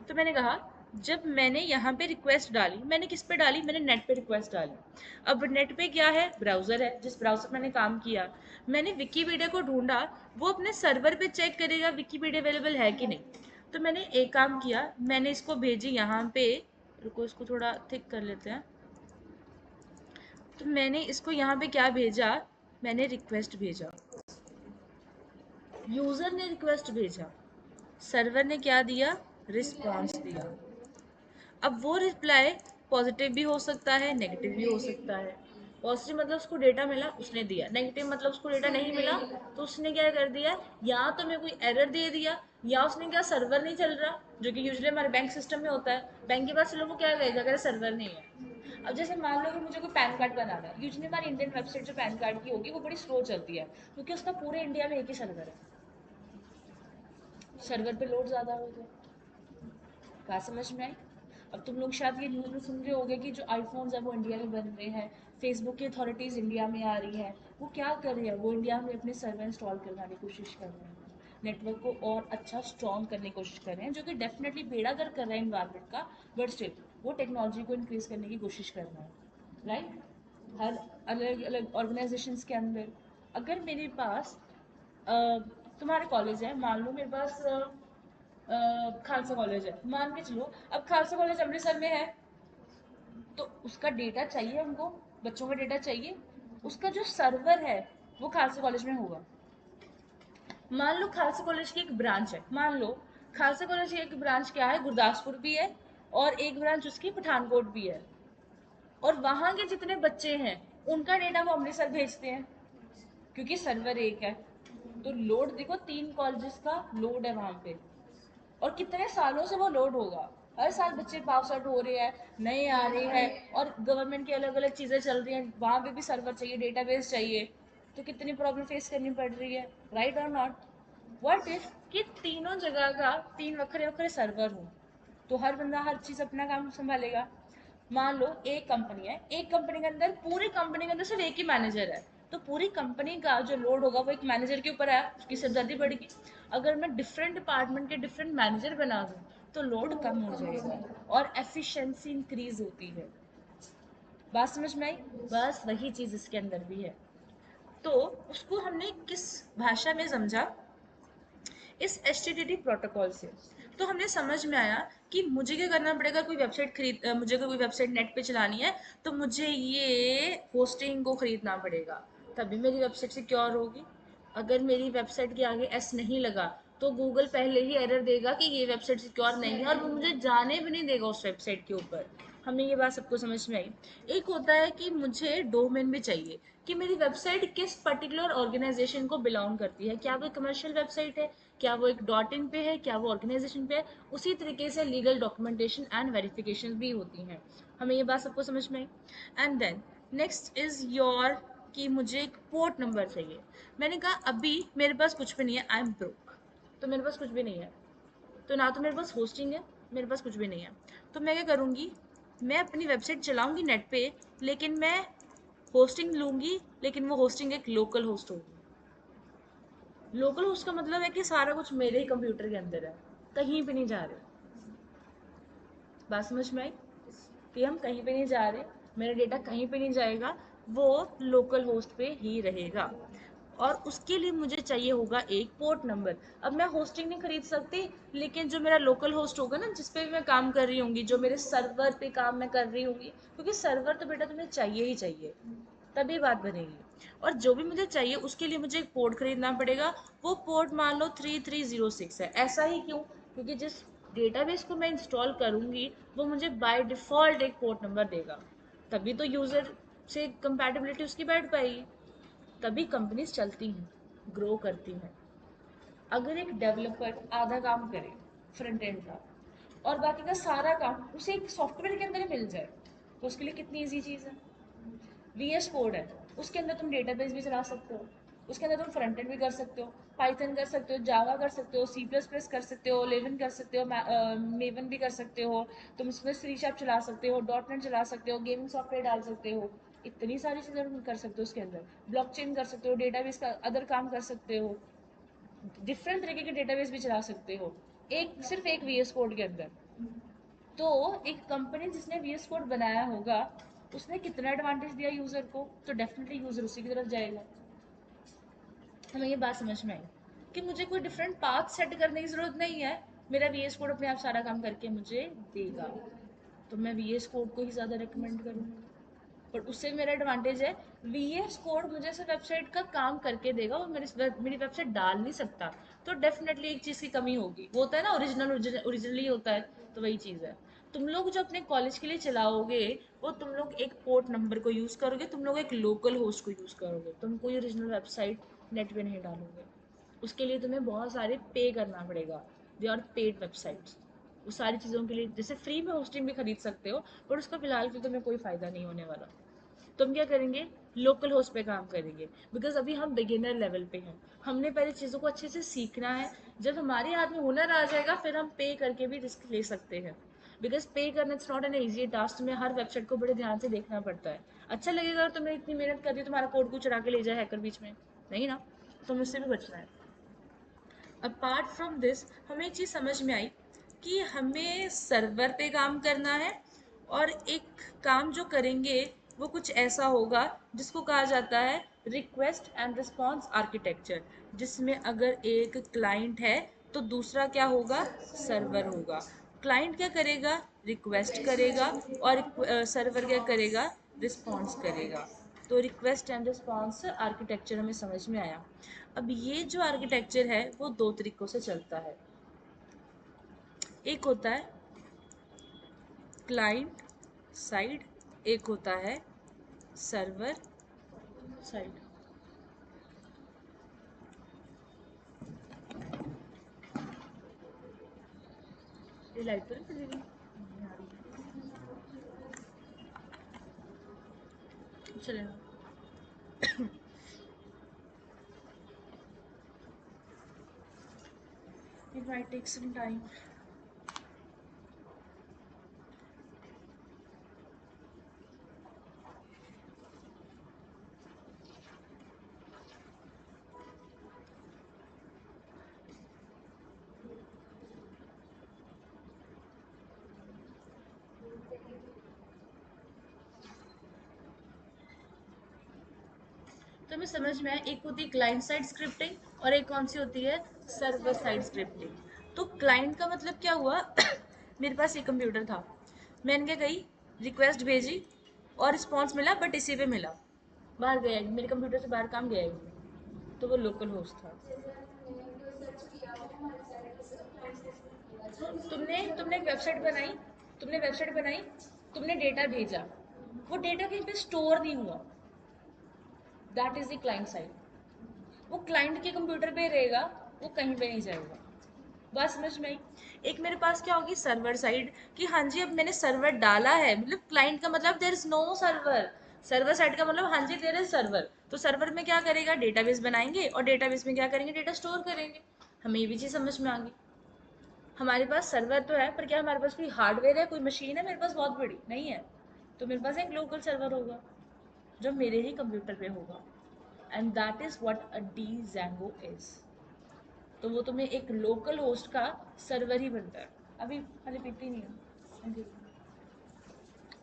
तो मैंने कहा, जब मैंने यहाँ पे रिक्वेस्ट डाली, मैंने किस पे डाली, मैंने नेट पे रिक्वेस्ट डाली। अब नेट पे क्या है, ब्राउज़र है, जिस ब्राउज़र मैंने काम किया। मैंने विकीपीडिया को ढूंढा, वो अपने सर्वर पे चेक करेगा विकीपीडिया अवेलेबल है कि नहीं। तो मैंने एक काम किया, मैंने इसको भेजी यहाँ पे, रुको इसको थोड़ा थिक कर लेते हैं। तो मैंने इसको यहाँ पे क्या भेजा, मैंने रिक्वेस्ट भेजा, यूज़र ने रिक्वेस्ट भेजा, सर्वर ने क्या दिया, रिस्पॉन्स दिया। अब वो रिप्लाई पॉजिटिव भी हो सकता है, नेगेटिव भी हो सकता है। पॉजिटिव मतलब उसको डेटा मिला, उसने दिया। नेगेटिव मतलब उसको डेटा नहीं मिला, तो उसने क्या कर दिया, या तो मैं कोई एरर दे दिया, या उसने क्या, सर्वर नहीं चल रहा, जो कि यूजुअली हमारे बैंक सिस्टम में होता है। बैंक के पास लोगों को क्या कहेगा अगर सर्वर नहीं है। अब जैसे मान लो कि मुझे कोई पैन कार्ड बनाना है, यूजुअली हमारी इंडियन वेबसाइट जो पैन कार्ड की होगी वो बड़ी स्लो चलती है, क्योंकि उसका पूरे इंडिया में एक ही सर्वर है, सर्वर पे लोड ज़्यादा हो गया। बात समझ में आई? अब तुम लोग शायद ये न्यूज़ में सुन रहे होगे कि जो आईफोन्स है वो इंडिया में बन रहे हैं, फेसबुक की अथॉरिटीज़ इंडिया में आ रही है। वो क्या कर रही है, वो इंडिया में अपने सर्वर इंस्टॉल करवाने की कोशिश कर रहे हैं, नेटवर्क को और अच्छा स्ट्रॉन्ग करने की कोशिश कर रहे हैं, जो कि डेफिनेटली बेड़ा गर्क कर रहा है इन्वायरमेंट का, बट स्टिल वो टेक्नोलॉजी को इंक्रीज करने की कोशिश कर रहा है, राइट। हर अलग अलग ऑर्गेनाइजेशंस के अंदर, अगर मेरे पास तुम्हारे कॉलेज है, मान लो मेरे पास खालसा कॉलेज है, मान के चलो, अब खालसा कॉलेज अमृतसर में है, तो उसका डेटा चाहिए हमको, बच्चों का डेटा चाहिए, उसका जो सर्वर है वो खालसा कॉलेज में होगा। मान लो खालसा कॉलेज की एक ब्रांच है, मान लो खालसा कॉलेज की एक ब्रांच क्या है, गुरदासपुर भी है, और एक ब्रांच उसकी पठानकोट भी है, और वहां के जितने बच्चे हैं उनका डेटा वो अमृतसर भेजते हैं, क्योंकि सर्वर एक है। तो लोड देखो, 3 कॉलेजेस का लोड है वहां पे, और कितने सालों से वो लोड होगा। हर साल बच्चे पास आउट हो रहे हैं, नए आ रहे हैं, और गवर्नमेंट की अलग अलग चीज़ें चल रही हैं, वहाँ पे भी सर्वर चाहिए, डेटाबेस चाहिए, तो कितनी प्रॉब्लम फेस करनी पड़ रही है, राइट और नॉट। व्हाट इफ कि तीनों जगह का 3 वक्रे वक्रे सर्वर हो, तो हर बंदा हर चीज़ अपना काम संभालेगा। मान लो एक कंपनी है, एक कंपनी के अंदर, पूरी कंपनी के अंदर सिर्फ एक ही मैनेजर है, तो पूरी कंपनी का जो लोड होगा वो एक मैनेजर के ऊपर है, उसकी सिरदर्दी बढ़ेगी। अगर मैं डिफरेंट डिपार्टमेंट के डिफरेंट मैनेजर बना दूं तो लोड कम हो जाएगा और एफिशिएंसी इंक्रीज होती है। बात समझ में आई? बस वही चीज इसके अंदर भी है। तो उसको हमने किस भाषा में समझा, इस HTTP प्रोटोकॉल से। तो हमें समझ में आया कि मुझे क्या करना पड़ेगा, कोई वेबसाइट मुझे कोई वेबसाइट नेट पे चलानी है, तो मुझे ये होस्टिंग को खरीदना पड़ेगा, तभी मेरी वेबसाइट सिक्योर होगी। अगर मेरी वेबसाइट के आगे एस नहीं लगा तो गूगल पहले ही एरर देगा कि ये वेबसाइट सिक्योर नहीं है, और वो मुझे जाने भी नहीं देगा उस वेबसाइट के ऊपर। हमें ये बात सबको समझ में आई। एक होता है कि मुझे डोमेन भी चाहिए, कि मेरी वेबसाइट किस पर्टिकुलर ऑर्गेनाइजेशन को बिलोंग करती है, क्या वो कमर्शियल वेबसाइट है, क्या वो एक डॉट इन पे है, क्या वो ऑर्गेनाइजेशन पे है। उसी तरीके से लीगल डॉक्यूमेंटेशन एंड वेरिफिकेशन भी होती हैं। हमें ये बात सबको समझ में आई। And then next is your, कि मुझे एक पोर्ट नंबर चाहिए। मैंने कहा अभी मेरे पास कुछ भी नहीं है, आई एम ब्रोक, तो मेरे पास कुछ भी नहीं है, तो ना तो मेरे पास होस्टिंग है, मेरे पास कुछ भी नहीं है। तो मैं क्या करूँगी, मैं अपनी वेबसाइट चलाऊंगी नेट पे, लेकिन मैं होस्टिंग लूंगी, लेकिन वो होस्टिंग एक लोकल होस्ट होगी। लोकल होस्ट का मतलब है कि सारा कुछ मेरे ही कंप्यूटर के अंदर है, कहीं भी नहीं जा रहे। बात समझ में आई? कि हम कहीं पे नहीं जा रहे, मेरा डेटा कहीं पे नहीं जाएगा, वो लोकल होस्ट पे ही रहेगा। और उसके लिए मुझे चाहिए होगा एक पोर्ट नंबर। अब मैं होस्टिंग नहीं खरीद सकती, लेकिन जो मेरा लोकल होस्ट होगा ना, जिस पे भी मैं काम कर रही होंगी, जो मेरे सर्वर पे काम मैं कर रही होंगी, क्योंकि सर्वर तो बेटा तुम्हें चाहिए ही चाहिए, तभी बात बनेगी। और जो भी मुझे चाहिए उसके लिए मुझे एक पोर्ट खरीदना पड़ेगा। वो पोर्ट मान लो 3306 है। ऐसा ही क्यों? क्योंकि जिस डेटाबेस को मैं इंस्टॉल करूंगी वो मुझे बाय डिफ़ॉल्ट एक पोर्ट नंबर देगा, तभी तो यूज़र से कंपैटिबिलिटी उसकी बैठ पाएगी, तभी कंपनीज चलती हैं, ग्रो करती हैं। अगर एक डेवलपर आधा काम करे फ्रंट एंड का, और बाकी का सारा काम उसे एक सॉफ्टवेयर के अंदर ही मिल जाए, तो उसके लिए कितनी इजी चीज़ है। VS कोड है, उसके अंदर तुम डेटाबेस भी चला सकते हो, उसके अंदर तुम फ्रंट एंड भी कर सकते हो, पाइथन कर सकते हो, जावा कर सकते हो, C++ कर सकते हो, लेवन कर सकते हो, मेवन भी कर सकते हो, तुम इसमें C# चला सकते हो, .NET चला सकते हो, गेमिंग सॉफ्टवेयर डाल सकते हो, इतनी सारी चीज़ें तुम कर सकते हो उसके अंदर। ब्लॉकचेन कर सकते हो, डेटाबेस का अदर काम कर सकते हो, डिफरेंट तरीके के डेटाबेस भी चला सकते हो, एक सिर्फ एक VS कोड के अंदर। तो एक कंपनी जिसने VS कोड बनाया होगा, उसने कितना एडवांटेज दिया यूजर को, तो डेफिनेटली यूजर उसी की तरफ जाएगा। हमें ये बात समझ में आई कि मुझे कोई डिफरेंट पाथ सेट करने की जरूरत नहीं है, मेरा VS कोड अपने आप सारा काम करके मुझे देगा, तो मैं VS कोड को ही ज़्यादा रिकमेंड करूँगी। पर उससे मेरा एडवांटेज है, VS कोड मुझे सिर्फ वेबसाइट का काम करके देगा, वो मेरी वेबसाइट डाल नहीं सकता। तो डेफिनेटली एक चीज़ की कमी होगी, वो होता है ना, ओरिजिनली होता है, तो वही चीज़ है। तुम लोग जो अपने कॉलेज के लिए चलाओगे वो तुम लोग एक पोर्ट नंबर को यूज़ करोगे, तुम लोग एक लोकल होस्ट को यूज़ करोगे, तुम कोई ओरिजिनल वेबसाइट नेट पे नहीं डालोगे। उसके लिए तुम्हें बहुत सारे पे करना पड़ेगा, दे आर पेड वेबसाइट्स। उस सारी चीज़ों के लिए जैसे फ्री में होस्टिंग भी खरीद सकते हो, पर उसका फिलहाल फिर तुम्हें कोई फ़ायदा नहीं होने वाला। तो हम क्या करेंगे, लोकल होस्ट पे काम करेंगे, बिकॉज अभी हम बिगिनर लेवल पे हैं। हमने पहले चीज़ों को अच्छे से सीखना है। जब हमारे हाथ में हुनर आ जाएगा फिर हम पे करके भी रिस्क ले सकते हैं, बिकॉज पे करना it's not an easy task. तुम्हें हर वेबसाइट को बड़े ध्यान से देखना पड़ता है। अच्छा लगेगा अगर तुमने इतनी मेहनत कर दी तुम्हारा कोड को चुरा के ले जाए हैकर बीच में, नहीं ना। तो मुझसे भी बचना है। अपार्ट फ्रॉम दिस हमें एक चीज़ समझ में आई कि हमें सर्वर पे काम करना है, और एक काम जो करेंगे वो कुछ ऐसा होगा जिसको कहा जाता है रिक्वेस्ट एंड रिस्पॉन्स आर्किटेक्चर, जिसमें अगर एक क्लाइंट है तो दूसरा क्या होगा, सर्वर होगा। क्लाइंट क्या करेगा, रिक्वेस्ट करेगा, और सर्वर क्या करेगा, रिस्पॉन्स करेगा। तो रिक्वेस्ट एंड रिस्पॉन्स आर्किटेक्चर हमें समझ में आया। अब ये जो आर्किटेक्चर है वो दो तरीकों से चलता है। एक होता है क्लाइंट साइड, एक होता है सर्वर साइड। ये लाइट तो नहीं चलेगी, नहीं आ रही, चलेगा। It might take some time. तो हमें समझ में आया, एक होती है क्लाइंट साइड स्क्रिप्टिंग और एक कौन सी होती है, सर्वर साइड स्क्रिप्टिंग। तो क्लाइंट का मतलब क्या हुआ मेरे पास एक कंप्यूटर था, मैंने क्या कही, रिक्वेस्ट भेजी और रिस्पॉन्स मिला, बट इसी पे मिला, बाहर गया मेरे कंप्यूटर से बाहर काम गया ही नहीं, तो वो लोकल होस्ट था। तुमने तुमने एक वेबसाइट बनाई, तुमने वेबसाइट बनाई, तुमने डेटा भेजा, वो डेटा कहीं पे स्टोर नहीं हुआ, that is the client side. वो क्लाइंट के कंप्यूटर पे रहेगा, वो कहीं पे नहीं जाएगा। बात समझ में आई। एक मेरे पास क्या होगी, सर्वर साइड, कि हाँ जी अब मैंने सर्वर डाला है, मतलब क्लाइंट का मतलब there is no server, server side का मतलब हाँ जी देयर इज सर्वर। तो सर्वर में क्या करेगा, डेटाबेस बनाएंगे, और डेटाबेस में क्या करेंगे, डेटा स्टोर करेंगे। हमें ये भी चीज़ समझ में आ गई। हमारे पास सर्वर तो है, पर क्या हमारे पास कोई हार्डवेयर है, कोई मशीन है मेरे पास बहुत बड़ी, नहीं है। तो मेरे पास एक लोकल सर्वर होगा जो मेरे ही कंप्यूटर पे होगा, and that is what a D Django is. तो वो तुम्हें एक लोकल होस्ट का सर्वर ही बनता है। अभी खाली पीती नहीं है,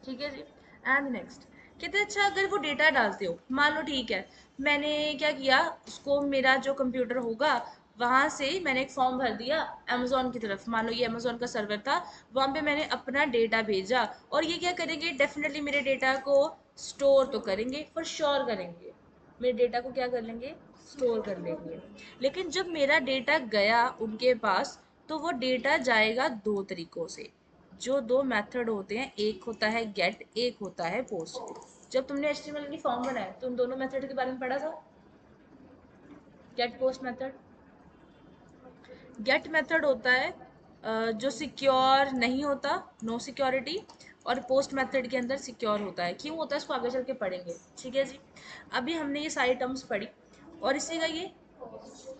ठीक है जी। एंड नेक्स्ट, कहते हैं अच्छा अगर वो डेटा डालते हो, मान लो ठीक है, मैंने क्या किया, उसको मेरा जो कंप्यूटर होगा वहाँ से मैंने एक फॉर्म भर दिया अमेजोन की तरफ, मान लो ये अमेजोन का सर्वर था, वहाँ पे मैंने अपना डेटा भेजा, और ये क्या करेंगे, डेफिनेटली मेरे डेटा को स्टोर तो करेंगे, फॉर श्योर करेंगे, मेरे डेटा को क्या कर लेंगे, स्टोर कर लेंगे। लेकिन जब मेरा डेटा गया उनके पास, तो वो डेटा जाएगा दो तरीकों से। जो दो मेथड होते हैं, एक होता है गेट, एक होता है पोस्ट। जब तुमने एचटीएमएल की फॉर्म बनाया तो उन दोनों मेथड के बारे में पढ़ा था, get post method. Get method होता है जो सिक्योर नहीं होता, नो सिक्योरिटी, और पोस्ट मेथड के अंदर सिक्योर होता है। क्यों होता है इसको आगे चल के पढ़ेंगे, ठीक है जी। अभी हमने ये सारी टर्म्स पढ़ी, और इसी का ये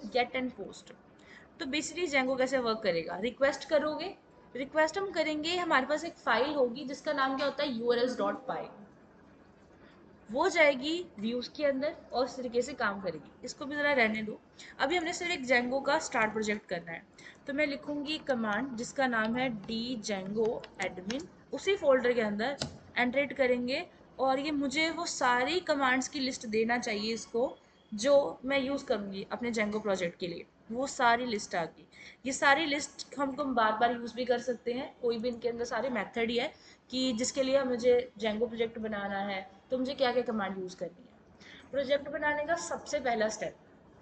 गेट एंड पोस्ट। तो बेसिकली जेंगो कैसे वर्क करेगा, रिक्वेस्ट करोगे, रिक्वेस्ट हम करेंगे, हमारे पास एक फाइल होगी जिसका नाम क्या होता है, urs.py। वो जाएगी व्यूज के अंदर और इस तरीके से काम करेगी। इसको भी ज़रा रहने दो, अभी हमने सिर्फ एक जेंगो का स्टार्ट प्रोजेक्ट करना है। तो मैं लिखूंगी कमांड जिसका नाम है डी जेंगो एडमिन, उसी फोल्डर के अंदर एंटर करेंगे, और ये मुझे वो सारी कमांड्स की लिस्ट देना चाहिए इसको, जो मैं यूज़ करूँगी अपने जेंगो प्रोजेक्ट के लिए। वो सारी लिस्ट आ गई। ये सारी लिस्ट हमको बार बार यूज़ भी कर सकते हैं, कोई भी इनके अंदर सारे मेथड ही है कि जिसके लिए मुझे जेंगो प्रोजेक्ट बनाना है तो मुझे क्या क्या कमांड यूज़ करनी है। प्रोजेक्ट बनाने का सबसे पहला स्टेप,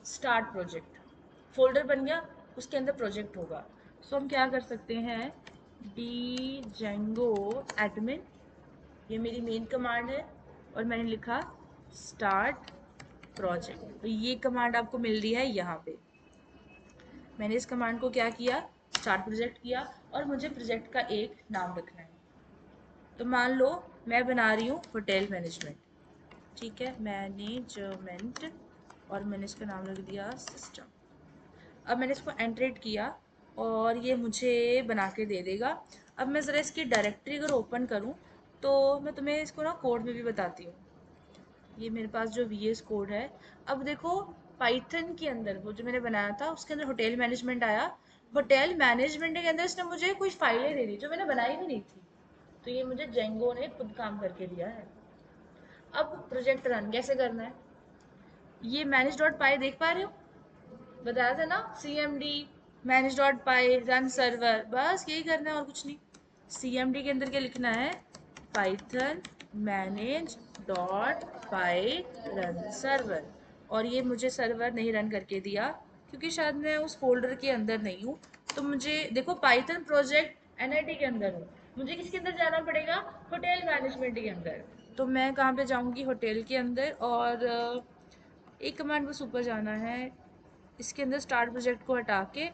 स्टार्ट प्रोजेक्ट। फोल्डर बन गया, उसके अंदर प्रोजेक्ट होगा। सो हम क्या कर सकते हैं, django admin, ये मेरी मेन कमांड है, और मैंने लिखा स्टार्ट प्रोजेक्ट। तो ये कमांड आपको मिल रही है यहाँ पे। मैंने इस कमांड को क्या किया, स्टार्ट प्रोजेक्ट किया, और मुझे प्रोजेक्ट का एक नाम रखना है। तो मान लो मैं बना रही हूँ होटल मैनेजमेंट, ठीक है, मैनेजमेंट, और मैंने इसका नाम रख दिया सिस्टम। अब मैंने इसको एंटरेट किया और ये मुझे बना के दे देगा। अब मैं ज़रा इसकी डायरेक्टरी अगर ओपन करूँ तो मैं तुम्हें इसको ना कोड में भी बताती हूँ। ये मेरे पास जो VS कोड है, अब देखो पाइथन के अंदर वो जो मैंने बनाया था उसके अंदर होटल मैनेजमेंट आया। होटल मैनेजमेंट के अंदर इसने मुझे कुछ फाइलें दे दी जो मैंने बनाई भी नहीं थी, तो ये मुझे जेंगो ने खुद काम करके दिया है। अब प्रोजेक्ट रन कैसे करना है, ये मैनेज डॉट पाई देख पा रहे हो, बताया था ना, CMD मैनेज डॉट पाई रन सर्वर, बस यही करना है और कुछ नहीं। CMD के अंदर क्या लिखना है, पाइथन मैनेज डॉट पाई रन सर्वर, और ये मुझे सर्वर नहीं रन करके दिया क्योंकि शायद मैं उस फोल्डर के अंदर नहीं हूँ। तो मुझे देखो पाइथन प्रोजेक्ट NIT के अंदर हूँ, मुझे किसके अंदर जाना पड़ेगा, होटल मैनेजमेंट के अंदर। तो मैं कहाँ पे जाऊँगी, होटल के अंदर, और एक कमांड बस ऊपर जाना है, इसके अंदर स्टार्ट प्रोजेक्ट को हटा के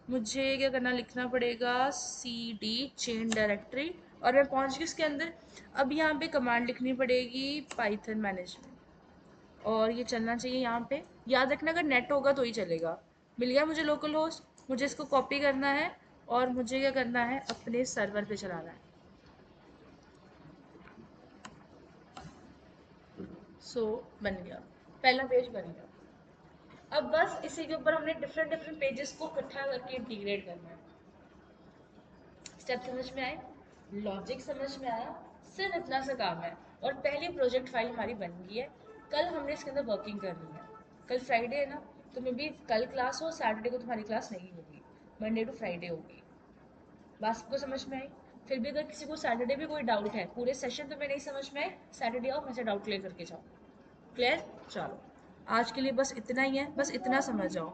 मुझे क्या करना, लिखना पड़ेगा CD चेन डायरेक्टरी, और मैं पहुंच गई उसके अंदर। अब यहाँ पे कमांड लिखनी पड़ेगी पाइथन मैनेजमेंट, और ये चलना चाहिए यहाँ पे। याद रखना अगर नेट होगा तो ही चलेगा। मिल गया मुझे लोकल होस्ट, मुझे इसको कॉपी करना है और मुझे क्या करना है, अपने सर्वर पे चलाना है। सो बन गया, पहला पेज बन गया। अब बस इसी के ऊपर हमने डिफरेंट डिफरेंट पेजेस को इकट्ठा करके इंटीग्रेट करना है। स्टेप समझ में आए, लॉजिक समझ में आया, सिर्फ इतना सा काम है, और पहली प्रोजेक्ट फाइल हमारी बन गई है। कल हमने इसके अंदर वर्किंग करनी है। कल फ्राइडे है ना, तो मे बी कल क्लास हो, सैटरडे को तुम्हारी क्लास नहीं होगी, मंडे टू फ्राइडे होगी। बात सबको समझ में आई। फिर भी अगर किसी को सैटरडे भी कोई डाउट है, पूरे सेशन तुम्हें नहीं समझ में आए, सैटरडे आओ, मुझसे डाउट क्लियर करके जाओ। क्लियर, चलो आज के लिए बस इतना ही है, बस इतना समझ जाओ।